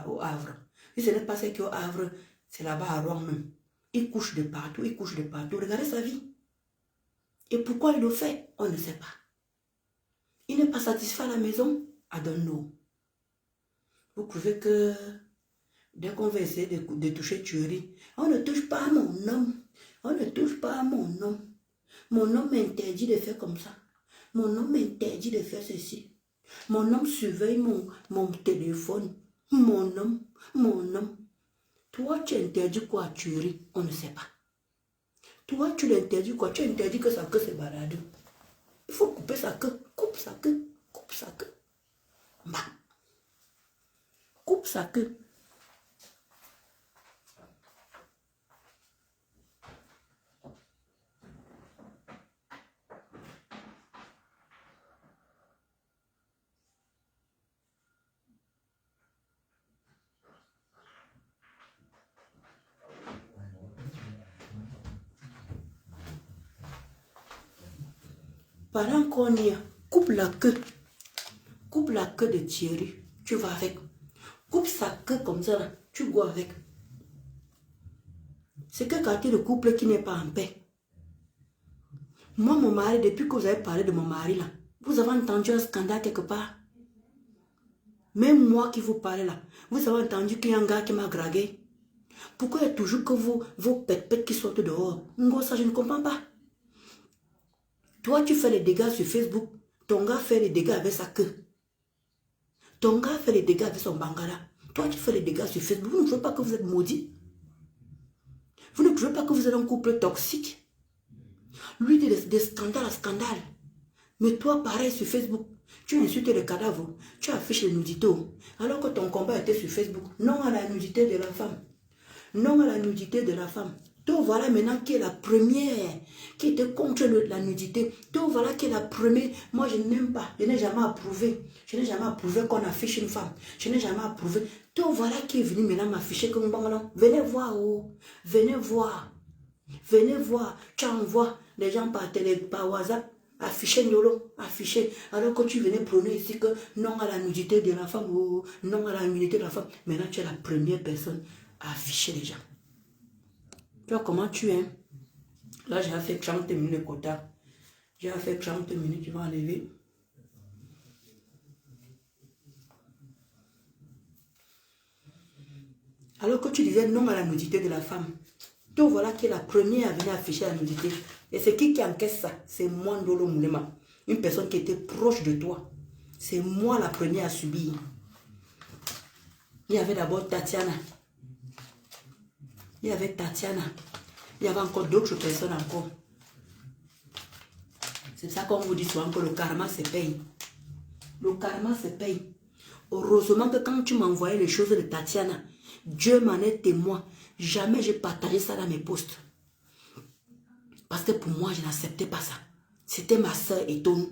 A: au Havre. Si ce n'est pas celle qui est au Havre, c'est là-bas à Rouen même. Il couche de partout, il couche de partout. Regardez sa vie. Et pourquoi il le fait? On ne sait pas. Il n'est pas satisfait à la maison? I don't know. Vous trouvez que dès qu'on va essayer de toucher Thierry, on ne touche pas à mon homme. On ne touche pas à mon homme. Mon homme m'interdit de faire comme ça. Mon homme m'interdit de faire ceci. Mon homme surveille mon téléphone. Mon homme. Toi, tu interdis quoi à Thierry? On ne sait pas. Toi, tu l'interdis quoi? Tu interdis que sa queue se balade. Il faut couper sa queue. Coupe sa queue. Coupe sa queue. Bah. Coupe sa queue. Pendant qu'on y est, coupe la queue. Coupe la queue de Thierry. Tu vas avec. Coupe sa queue comme ça, là. Tu bois avec. C'est que quartier de couple qui n'est pas en paix. Moi, mon mari, depuis que vous avez parlé de mon mari, là, vous avez entendu un scandale quelque part. Même moi qui vous parle là, vous avez entendu qu'il y a un gars qui m'a dragué. Pourquoi il y a toujours que vos pètes qui sortent dehors? Ça, je ne comprends pas. Toi, tu fais les dégâts sur Facebook. Ton gars fait les dégâts avec sa queue. Ton gars fait les dégâts avec son bangala. Toi, tu fais les dégâts sur Facebook. Vous ne trouvez pas que vous êtes maudit? Vous ne trouvez pas que vous êtes un couple toxique? Lui, de scandale à scandale. Mais toi, pareil sur Facebook. Tu insultes les cadavres. Tu affiches les nudités. Alors que ton combat était sur Facebook. Non à la nudité de la femme. Non à la nudité de la femme. Donc voilà maintenant qui est la première qui était contre la nudité. Donc voilà qui est la première. Moi je n'aime pas. Je n'ai jamais approuvé. Je n'ai jamais approuvé qu'on affiche une femme. Je n'ai jamais approuvé. Donc voilà qui est venu maintenant m'afficher comme bon. Venez voir. Oh. Venez voir. Venez voir. Tu envoies les gens par WhatsApp. Afficher Nolo, afficher. Alors que tu venais prôner ici que non à la nudité de la femme. Oh, non à la nudité de la femme. Maintenant tu es la première personne à afficher les gens. Tu vois comment tu es? Là, j'ai fait 30 minutes de quota. J'ai fait 30 minutes, tu vas enlever. Alors que tu disais non à la nudité de la femme. Donc voilà qui est la première à venir afficher la nudité. Et c'est qui encaisse ça? C'est moi, Ndolo Moulema. Une personne qui était proche de toi. C'est moi la première à subir. Il y avait d'abord Tatiana. Il y avait Tatiana. Il y avait encore d'autres personnes encore. C'est ça qu'on vous dit souvent que le karma se paye. Le karma se paye. Heureusement que quand tu m'envoyais les choses de Tatiana, Dieu m'en est témoin. Jamais j'ai partagé ça dans mes posts. Parce que pour moi, je n'acceptais pas ça. C'était ma soeur Etone.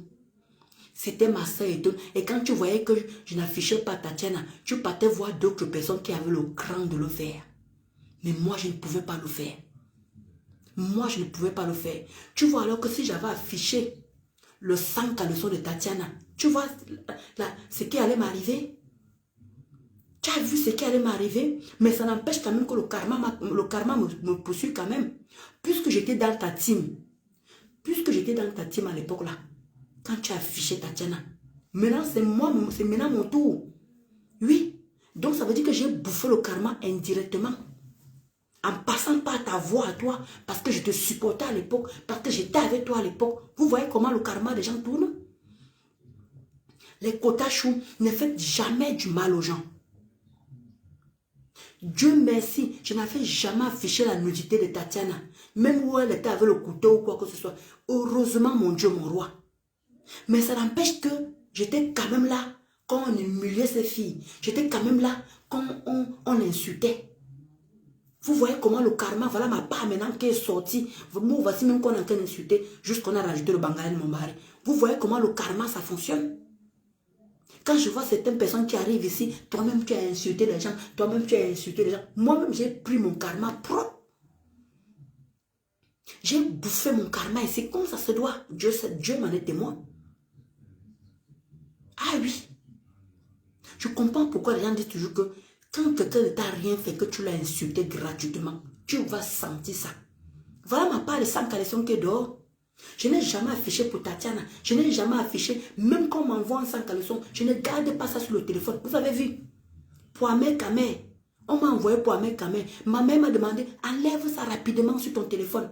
A: C'était ma soeur Etone. Et quand tu voyais que je n'affichais pas Tatiana, tu partais voir d'autres personnes qui avaient le cran de le faire. Mais moi, je ne pouvais pas le faire. Moi, je ne pouvais pas le faire. Tu vois, alors que si j'avais affiché le 100 caleçons de Tatiana, tu vois ce qui allait m'arriver? Tu as vu ce qui allait m'arriver? Mais ça n'empêche quand même que le karma me poursuit quand même. Puisque j'étais dans ta team. Puisque j'étais dans ta team à l'époque là. Quand tu as affiché Tatiana. Maintenant, c'est maintenant mon tour. Oui. Donc ça veut dire que j'ai bouffé le karma indirectement. En passant par ta voix à toi, parce que je te supportais à l'époque, parce que j'étais avec toi à l'époque. Vous voyez comment le karma des gens tourne? Les quotas chou, ne faites jamais du mal aux gens. Dieu merci, je n'avais jamais affiché la nudité de Tatiana. Même où elle était avec le couteau ou quoi que ce soit. Heureusement, mon Dieu, mon roi. Mais ça n'empêche que j'étais quand même là quand on humiliait ces filles. J'étais quand même là quand on insultait. Vous voyez comment le karma, voilà ma part maintenant qui est sortie. Moi, voici même qu'on est en train d'insulter, juste qu'on a rajouté le bangal de mon mari. Vous voyez comment le karma, ça fonctionne. Quand je vois certaines personnes qui arrivent ici, toi-même tu as insulté les gens, toi-même tu as insulté les gens. Moi-même, j'ai pris mon karma propre. J'ai bouffé mon karma et c'est comme ça se doit. Dieu m'en est témoin. Ah oui. Je comprends pourquoi les gens disent toujours que quand quelqu'un ne t'a rien fait, que tu l'as insulté gratuitement, tu vas sentir ça. Voilà ma part de sang caleçon qui est dehors. Je n'ai jamais affiché pour Tatiana. Je n'ai jamais affiché, même quand on m'envoie un sang caleçon, je ne garde pas ça sur le téléphone. Vous avez vu? Pour Amé Kamé. On m'a envoyé pour Amé Kamé. Ma mère m'a demandé, enlève ça rapidement sur ton téléphone.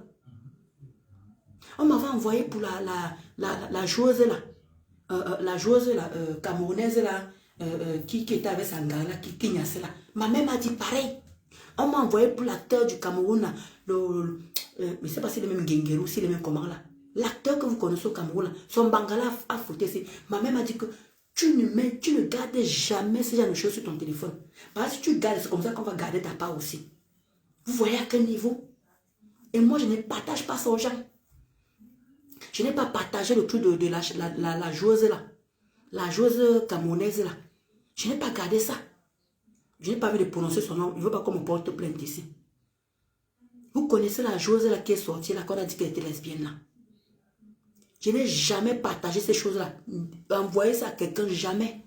A: On m'avait envoyé pour la joueuse là. La joueuse là, camerounaise là, qui était avec Sangara là, qui nyassait là. Ma mère m'a dit pareil. On m'a envoyé pour l'acteur du Cameroun là, mais je ne sais pas si c'est le même Genguerou, si c'est le même comment là. L'acteur que vous connaissez au Cameroun là, son bangala a foutu ici. Ma mère m'a dit que tu ne gardes jamais ce genre de choses sur ton téléphone. Parce que si tu gardes, c'est comme ça qu'on va garder ta part aussi. Vous voyez à quel niveau? Et moi, je ne partage pas ça aux gens. Je n'ai pas partagé le truc de la joueuse là. La joueuse camerounaise là. Je n'ai pas gardé ça. Je n'ai pas vu de prononcer son nom. Il ne veut pas qu'on me porte plainte ici. Vous connaissez la joueuse là qui est sortie là, qu'on a dit qu'elle était lesbienne là. Je n'ai jamais partagé ces choses là. Envoyer ça à quelqu'un, jamais.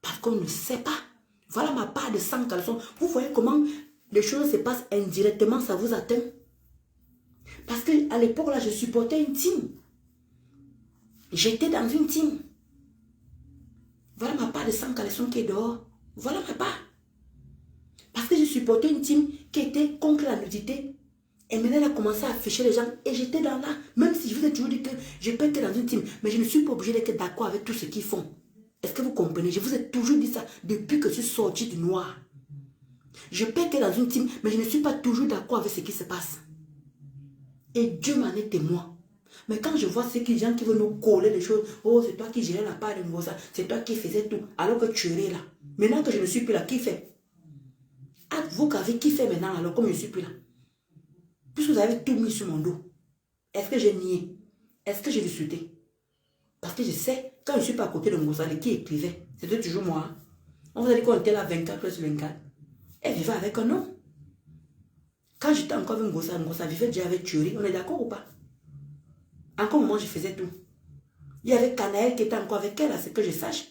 A: Parce qu'on ne sait pas. Voilà ma part de sang caleçon. Vous voyez comment les choses se passent indirectement, ça vous atteint. Parce qu'à l'époque là, je supportais une team. J'étais dans une team. Voilà ma part de sang caleçon qui est dehors. Voilà ma part. Parce que je supportais une team qui était contre la nudité. Et maintenant, elle a commencé à afficher les gens. Et j'étais dans là. Même si je vous ai toujours dit que je peux être dans une team. Mais je ne suis pas obligée d'être d'accord avec tout ce qu'ils font. Est-ce que vous comprenez? Je vous ai toujours dit ça depuis que je suis sortie du noir. Je peux être dans une team, mais je ne suis pas toujours d'accord avec ce qui se passe. Et Dieu m'en est témoin. Mais quand je vois ces gens qui veulent nous coller les choses, oh, c'est toi qui gérais la part de Ngoza, c'est toi qui faisais tout, alors que tu es là. Maintenant que je ne suis plus là, qui fait? Ah, vous qui fait maintenant, alors comme je ne suis plus là? Puisque vous avez tout mis sur mon dos. Est-ce que j'ai nié? Est-ce que j'ai discuté? Parce que je sais, quand je ne suis pas à côté de Ngoza, qui écrivait, c'était toujours moi. On vous a dit qu'on était là 24/24. Elle vivait avec un homme. Quand j'étais encore avec Ngoza vivait déjà avec Thury. On est d'accord ou pas? Encore un moment, je faisais tout. Il y avait Canaël qui était encore avec elle, à ce que je sache.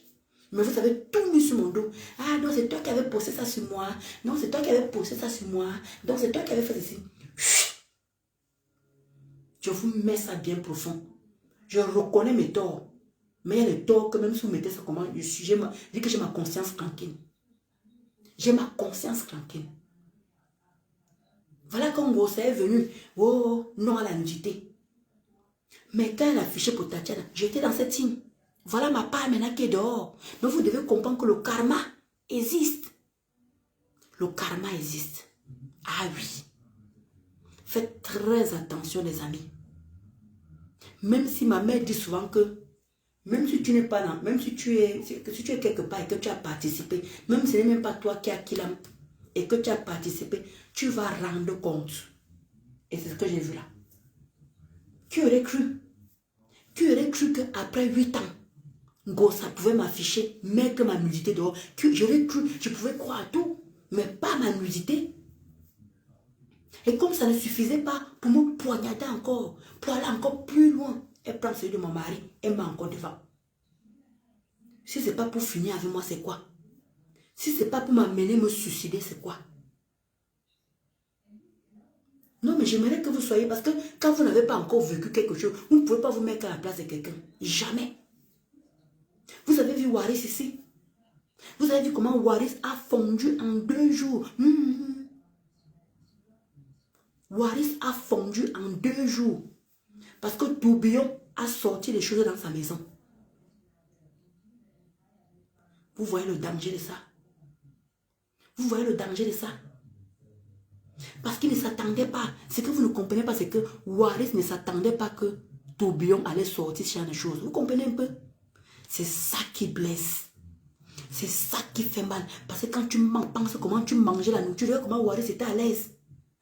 A: Mais vous avez tout mis sur mon dos. Ah non, c'est toi qui avais posé ça sur moi. Non, c'est toi qui avais posé ça sur moi. Donc, c'est toi qui avais fait ceci. Je vous mets ça bien profond. Je reconnais mes torts. Mais il y a des torts que même si vous mettez ça comment, je dis que j'ai ma conscience tranquille. J'ai ma conscience tranquille. Voilà quand Ngoza est venu. Oh, non à la nudité. Mais quand elle a affiché pour Tatiana, j'étais dans cette team. Voilà ma part maintenant qui est dehors. Donc vous devez comprendre que le karma existe. Le karma existe. Ah oui. Faites très attention les amis. Même si ma mère dit souvent que même si tu n'es pas là, même si tu es quelque part et que tu as participé, même si ce n'est même pas toi qui as acquis l'âme et que tu as participé, tu vas rendre compte. Et c'est ce que j'ai vu là. Qui aurait cru? Qui aurait cru qu'après 8 ans, Ngoza pouvait m'afficher, mettre ma nudité dehors? J'aurais cru, je pouvais croire à tout, mais pas ma nudité. Et comme ça ne suffisait pas pour me poignarder encore, pour aller encore plus loin, elle prend celui de mon mari, elle m'a encore devant. Si ce n'est pas pour finir avec moi, c'est quoi? Si ce n'est pas pour m'amener me suicider, c'est quoi? Non, mais j'aimerais que vous soyez, parce que quand vous n'avez pas encore vécu quelque chose, vous ne pouvez pas vous mettre à la place de quelqu'un. Jamais. Vous avez vu vu Waris ici? Vous avez vu comment Waris a fondu en 2 jours? Waris a fondu en 2 jours. Parce que Tourbillon a sorti les choses dans sa maison. Vous voyez le danger de ça? Vous voyez le danger de ça? Parce qu'il ne s'attendait pas. Ce que vous ne comprenez pas, c'est que Waris ne s'attendait pas que Tourbillon allait sortir ce genre de choses. Vous comprenez un peu? C'est ça qui blesse. C'est ça qui fait mal. Parce que quand tu penses comment tu mangeais la nourriture, regarde comment Waris était à l'aise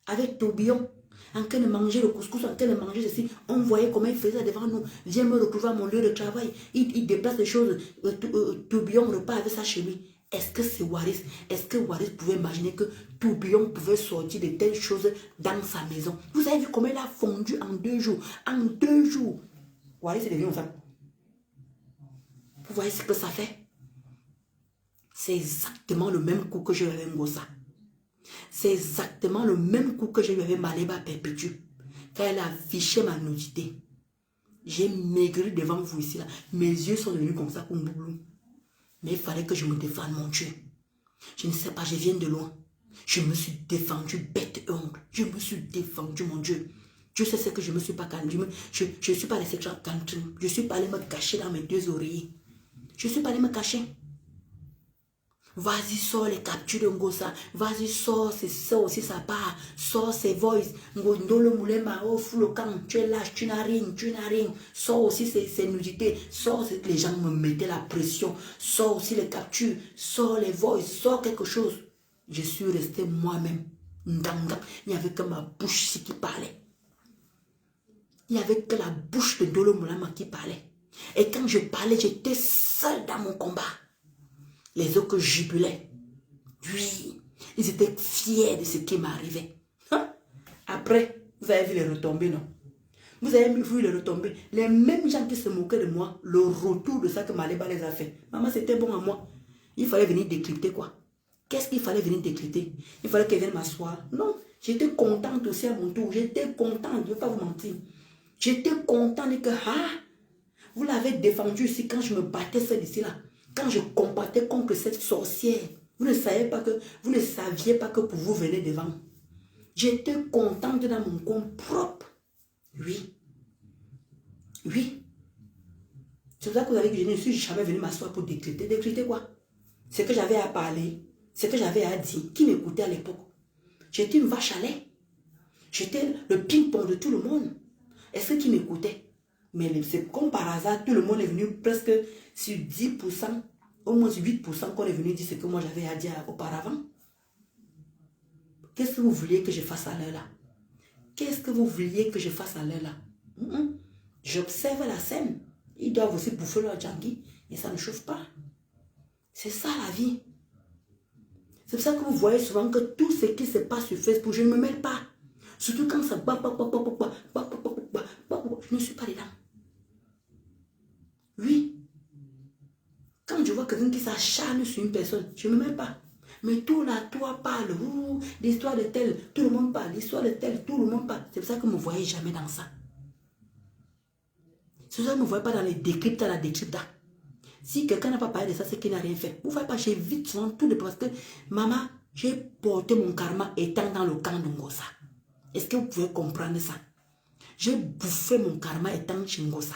A: avec Tourbillon. En train de manger le couscous, en train de manger ceci, on voyait comment il faisait devant nous. Viens me retrouver à mon lieu de travail. Il déplace des choses. Tourbillon repart avec ça chez lui. Est-ce que c'est Waris? Est-ce que Waris pouvait imaginer que Tourbillon pouvait sortir de telles choses dans sa maison? Vous avez vu comment il a fondu en 2 jours. En 2 jours. Waris est devenu une femme. Vous voyez ce que ça fait? C'est exactement le même coup que je lui avais Ngossa. C'est exactement le même coup que je lui avais Maléba Perpétue. Quand elle a affiché ma nudité. J'ai maigri devant vous ici. Là. Mes yeux sont devenus comme ça, comme boulou. Mais il fallait que je me défende, mon Dieu. Je ne sais pas, je viens de loin. Je me suis défendu bête et ongle. Je me suis défendu, mon Dieu. Dieu sait ce que je ne me suis pas calmé. Je ne suis pas laissé calmer. Je ne suis pas allé me cacher dans mes 2 oreillers. Je ne suis pas allé me cacher. Vas-y, sors les captures de Ngossa. Vas-y, sors, c'est ça aussi, ça part. Sors ses voices. Ngondolo Moulema, oh, fou le camp. Tu es lâche, tu n'as rien, tu n'as rien. Sors aussi ses nudités. Sors, les gens me mettaient la pression. Sors aussi les captures. Sors les voices. Sors quelque chose. Je suis resté moi-même. Ndanga. Il n'y avait que ma bouche ici qui parlait. Il n'y avait que la bouche de Ndolo Moulema qui parlait. Et quand je parlais, j'étais seul dans mon combat. Les autres jubelaient. Oui, ils étaient fiers de ce qui m'arrivait. Hein? Après, vous avez vu les retombées, non? Vous avez vu les retombées. Les mêmes gens qui se moquaient de moi, le retour de ça que Maléba les a fait. Maman, c'était bon à moi. Il fallait venir décrypter quoi? Qu'est-ce qu'il fallait venir décrypter? Il fallait qu'elle vienne m'asseoir. Non, j'étais contente aussi à mon tour. J'étais contente, je ne vais pas vous mentir. J'étais contente de que, vous l'avez défendu ici quand je me battais celle ici là. Quand je combattais contre cette sorcière, vous ne saviez pas que pour vous venir devant. J'étais contente dans mon coin propre. Oui. Oui. C'est pour ça que vous avez dit que je ne suis jamais venu m'asseoir pour décréter. Décréter quoi? C'est que j'avais à parler. C'est que j'avais à dire. Qui m'écoutait à l'époque? J'étais une vache à lait. J'étais le ping-pong de tout le monde. Est-ce que qui m'écoutait? Mais c'est comme par hasard, tout le monde est venu presque sur 10%, au moins 8% qu'on est venu dire ce que moi j'avais à dire auparavant. Qu'est-ce que vous vouliez que je fasse à l'heure là? Qu'est-ce que vous vouliez que je fasse à l'heure là? J'observe la scène. Ils doivent aussi bouffer leur djangui et ça ne chauffe pas. C'est ça la vie. C'est pour ça que vous voyez souvent que tout ce qui se passe sur Facebook, je ne me mêle pas. Surtout quand ça je ne suis pas dedans. Oui. Quand je vois quelqu'un qui s'acharne sur une personne, je ne me mets pas. Mais tout là, toi parle, l'histoire de tel, tout le monde parle, l'histoire de tel, tout le monde parle. C'est pour ça que vous ne me voyez jamais dans ça. C'est pour ça que vous ne me voyez pas dans les décryptes, la décrypta. Si quelqu'un n'a pas parlé de ça, c'est qu'il n'a rien fait. Vous ne voyez pas, j'évite souvent tout le parce que, maman, j'ai porté mon karma étant dans le camp de Ngossa. Est-ce que vous pouvez comprendre ça? J'ai bouffé mon karma étant chez Ngossa.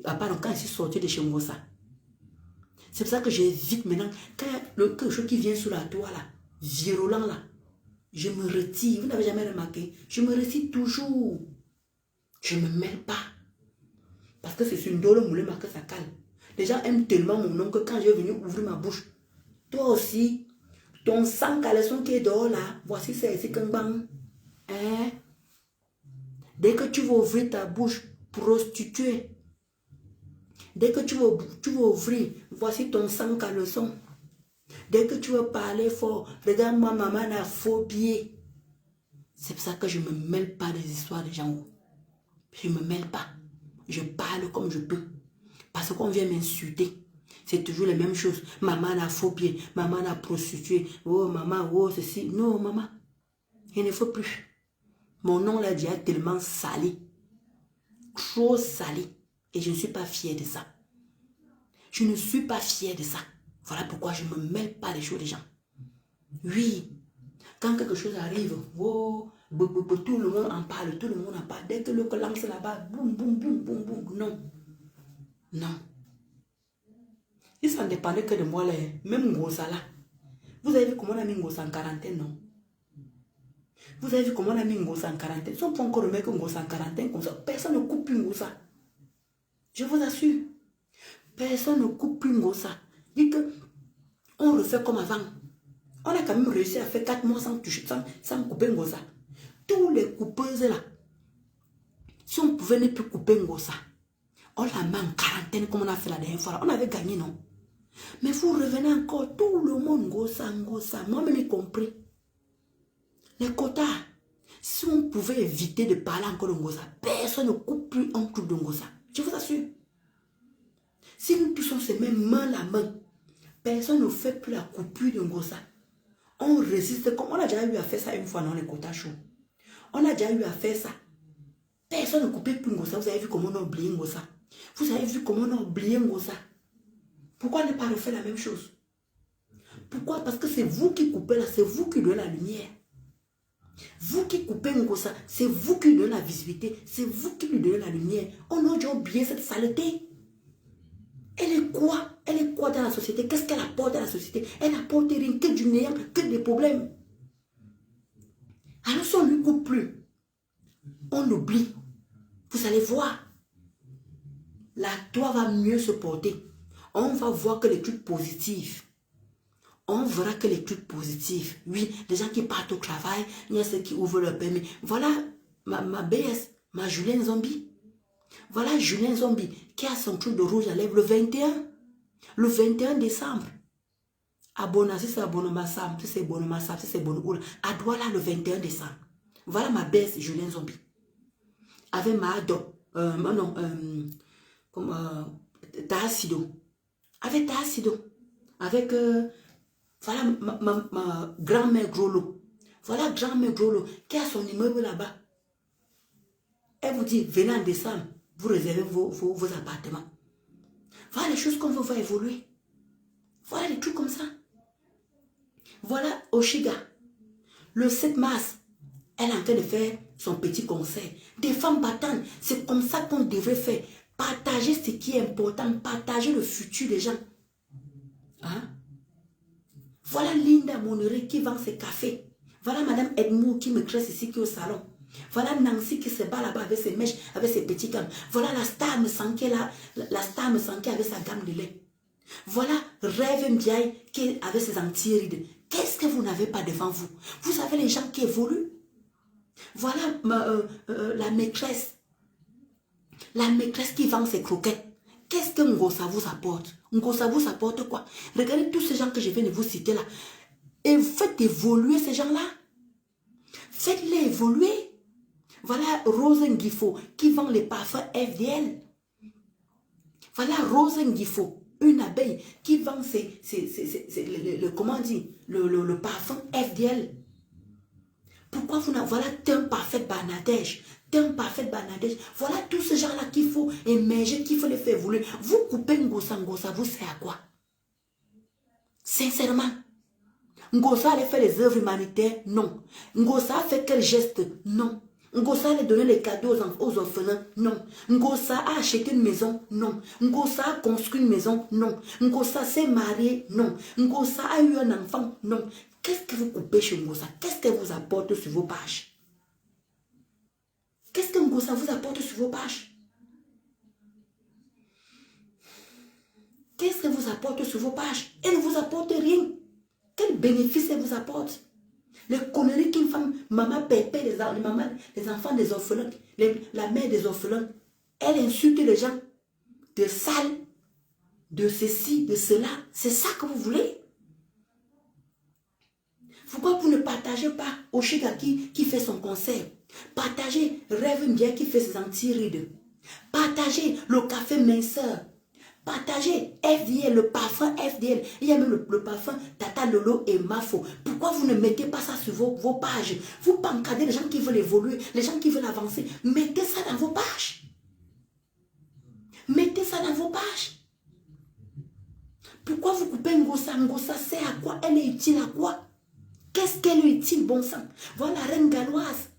A: À part quand je suis sorti de chez Ngossa. C'est pour ça que j'évite maintenant. Quand il y a quelque chose qui vient sur la toile, là, virulent, là, je me retire. Vous n'avez jamais remarqué? Je me retire toujours. Je ne me mêle pas. Parce que c'est sur une Ndolo Moulema que ça calme. Les gens aiment tellement mon nom que quand je vais venir ouvrir ma bouche, toi aussi, ton sang caleçon qui est dehors là, voici c'est ici qu'un bang. Hein? Dès que tu vas ouvrir ta bouche, prostituée. Dès que tu vas ouvrir, voici ton sang caleçon. Dès que tu vas parler fort, regarde-moi, maman a faux pied. C'est pour ça que je ne me mêle pas des histoires des gens. Je ne me mêle pas. Je parle comme je peux. Parce qu'on vient m'insulter. C'est toujours les mêmes choses. Maman a faux pied. Maman a prostitué. Oh, maman, oh, ceci. Non, maman. Il ne faut plus. Mon nom là déjà tellement sali. Trop sali. Et je ne suis pas fière de ça. Je ne suis pas fière de ça. Voilà pourquoi je ne me mêle pas des choses des gens. Oui, quand quelque chose arrive, oh, tout le monde en parle, tout le monde en parle. Dès que le lance là-bas, boum, boum, boum, boum, boum. Non. Non. Si ça ne dépendait que de moi, là, même Ngosa là. Vous avez vu comment on a mis Ngosa en quarantaine, non? Vous avez vu comment on a mis Ngosa en quarantaine? Si on peut encore remettre Ngosa en quarantaine comme ça, personne ne coupe plus Ngosa. Je vous assure. Personne ne coupe plus Ngosa. Dit que on refait comme avant. On a quand même réussi à faire 4 mois sans toucher, sans couper Ngosa. Tous les coupeuses là, si on pouvait ne plus couper Ngosa, on la met en quarantaine comme on a fait la dernière fois. On avait gagné, non? Mais vous revenez encore, tout le monde Ngosa, Ngosa. Moi-même y compris. Les quotas, si on pouvait éviter de parler encore de Ngosa, personne ne coupe plus un truc de Ngosa. Je vous assure. Si nous puissions se mettre main à main, personne ne fait plus la coupure de Ngosa. On résiste, comme on a déjà eu à faire ça une fois dans les quotas chauds. On a déjà eu à faire ça. Personne ne coupait plus Ngosa. Vous avez vu comment on a oublié Ngosa. Vous avez vu comment on a oublié Ngosa. Pourquoi ne pas refaire la même chose? Pourquoi? Parce que c'est vous qui coupez là, c'est vous qui donnez la lumière. Vous qui coupez Ngosa, c'est vous qui donnez la visibilité, c'est vous qui lui donnez la lumière. On a déjà oublié cette saleté. Elle est quoi? Elle est quoi dans la société? Qu'est-ce qu'elle apporte dans la société? Elle n'apporte rien, que du néant, que des problèmes. Alors si on ne lui coupe plus, on oublie. Vous allez voir. La toi va mieux se porter. On va voir que les trucs positifs. On verra que les trucs positifs. Oui, les gens qui partent au travail, il y a ceux qui ouvrent leur permis. Voilà ma BS, ma Julien Zombie. Voilà Julien Zombie qui a son truc de rouge à lèvres le 21. Le 21 décembre. Abonnement, si c'est abonnement Sam, si c'est abonnement Sam, si c'est abonnement à Douala le 21 décembre. Voilà ma BS Julien Zombie. Avec ma Tassido. Avec Tassido. Avec voilà ma grand-mère Grolo. Voilà grand-mère Grolo qui a son immeuble là-bas. Elle vous dit, venez en décembre, vous réservez vos appartements. Voilà les choses qu'on veut voir évoluer. Voilà des trucs comme ça. Voilà Oshiga. Le 7 mars, elle est en train de faire son petit concert. Des femmes battantes, c'est comme ça qu'on devrait faire. Partager ce qui est important, partager le futur des gens. Hein? Voilà Linda Monneré qui vend ses cafés. Voilà Madame Edmond qui me tresse ici, qui est au salon. Voilà Nancy qui se bat là-bas avec ses mèches, avec ses petits gammes. Voilà la star me sanké là, la star me sanké avec sa gamme de lait. Voilà Rêve Ndiaye qui avait ses anti-rides. Qu'est-ce que vous n'avez pas devant vous? Vous avez les gens qui évoluent. Voilà la maîtresse. La maîtresse qui vend ses croquettes. Qu'est-ce que Ngosa vous apporte? Ngosa vous apporte quoi? Regardez tous ces gens que je viens de vous citer là. Et faites évoluer ces gens-là. Faites-les évoluer. Voilà Rose Ngifo qui vend les parfums FDL. Voilà Rose Ngifo, une abeille qui vend comment on dit, le parfum FDL. Pourquoi vous n'avez... Voilà un parfait Banadège. Un parfait Banadège. Voilà tous ces gens-là qu'il faut émerger, qu'il faut les faire évoluer. Vous coupez Ngosa, Ngosa, vous savez à quoi? Sincèrement. Ngosa allait faire les œuvres humanitaires? Non. Ngosa a fait quel geste? Non. Ngosa allait donner les cadeaux aux orphelins? Non. Ngosa a acheté une maison? Non. Ngosa a construit une maison? Non. Ngosa s'est marié? Non. Ngosa a eu un enfant? Non. Qu'est-ce que vous coupez chez Ngosa? Qu'est-ce qu'elle vous apporte sur vos pages? Qu'est-ce que Ngosa vous apporte sur vos pages? Qu'est-ce que vous apporte sur vos pages? Elle ne vous apporte rien. Quel bénéfice elle vous apporte? Les conneries qu'une femme, maman pépé, les enfants des orphelins, la mère des orphelins, elle insulte les gens de sale, de ceci, de cela. C'est ça que vous voulez? Pourquoi vous ne partagez pas Oshiga qui fait son concert? Partagez Rêve Ndiaye qui fait ses anti-rides. Partagez le café minceur. Partagez FDL, le parfum FDL. Il y a même le parfum Tata Lolo et Mafo. Pourquoi vous ne mettez pas ça sur vos pages? Vous pancadez les gens qui veulent évoluer, les gens qui veulent avancer. Mettez ça dans vos pages. Mettez ça dans vos pages. Pourquoi vous coupez Ngosa? Ngosa sert à quoi? Elle est utile à quoi? Qu'est-ce qu'elle est utile, bon sang? Voilà la reine galloise.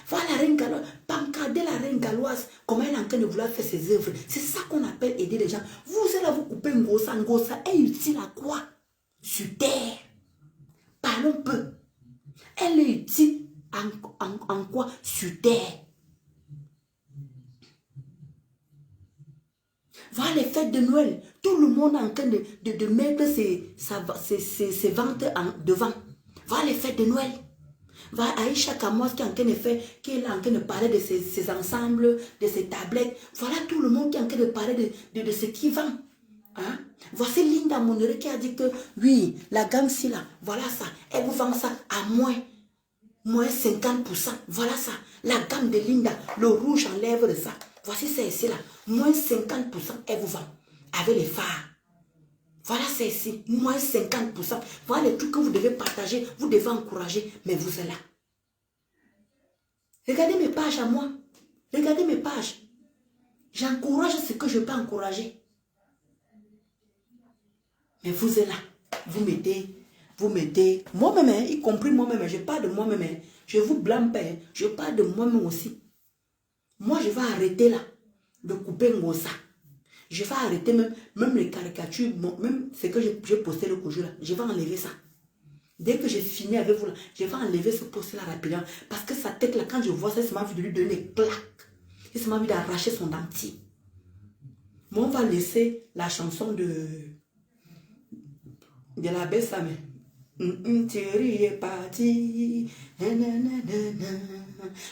A: Voilà la reine galloise. Pancardez la reine galloise. Comment elle est en train de vouloir faire ses œuvres. C'est ça qu'on appelle aider les gens. Vous êtes là, vous coupez Ngosa. Ngosa est utile à quoi? Sur terre. Parlons peu. Elle est utile en quoi? Sur terre. Voilà les fêtes de Noël. Tout le monde est en train de mettre ses ventes devant. Voilà les fêtes de Noël. Voilà Aïcha Kamois qui est en train de faire, qui est en train de parler de ses ensembles, de ses tablettes. Voilà tout le monde qui est en train de parler de ce qui vend. Hein? Voici Linda Monere qui a dit que oui, la gamme ci là, voilà ça. Elle vous vend ça à moins 50%. Voilà ça. La gamme de Linda, le rouge en lèvres de ça. Voici celle-ci là. Moins 50%, elle vous vend. Avec les phares. Voilà celle-ci. Moins 50%. Voilà les trucs que vous devez partager. Vous devez encourager. Mais vous êtes là. Regardez mes pages à moi. Regardez mes pages. J'encourage ce que je peux encourager. Mais vous êtes là. Vous mettez. Moi-même, y compris moi-même. Je parle de moi-même. Je vous blâme pas. Je parle de moi-même aussi. Moi, je vais arrêter là de couper Ngosa. Je vais arrêter même les caricatures, même ce que j'ai posté le jour là. Je vais enlever ça. Dès que j'ai fini avec vous là, je vais enlever ce post là rapidement. Parce que sa tête là, quand je vois ça, ça m'a envie de lui donner des claques. Et ça m'a envie d'arracher son dentier. Moi, on va laisser la chanson de la Bessame. Thierry est parti.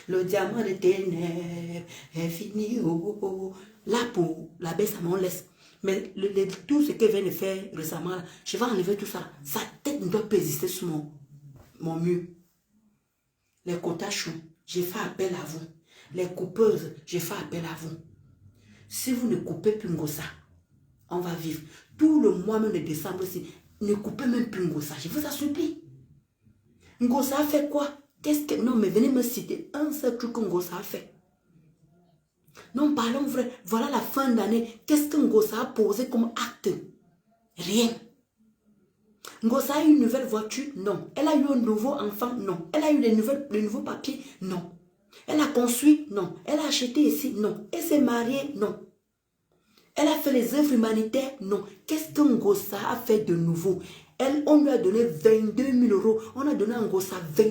A: Le diamant de ténèbres est fini. Oh, oh, oh. Là, pour la Bessame, on laisse. Mais tout ce qu'elle vient de faire récemment, là, je vais enlever tout ça. Sa tête ne doit pas exister sur mon mur. Les cotaches, j'ai fait appel à vous. Les coupeuses, j'ai fait appel à vous. Si vous ne coupez plus Ngosa, on va vivre. Tout le mois même de décembre aussi, ne coupez même plus Ngosa. Je vous en supplie. Ngosa a fait quoi? Non, mais venez me citer un seul truc que Ngosa a fait. Non, parlons vrai. Voilà la fin d'année. Qu'est-ce que Ngosa a posé comme acte? Rien. Ngosa a eu une nouvelle voiture? Non. Elle a eu un nouveau enfant? Non. Elle a eu les nouveaux papiers? Non. Elle a construit? Non. Elle a acheté ici? Non. Elle s'est mariée? Non. Elle a fait les œuvres humanitaires? Non. Qu'est-ce que Ngosa a fait de nouveau? On lui a donné 22 000 €. On a donné à Ngosa 20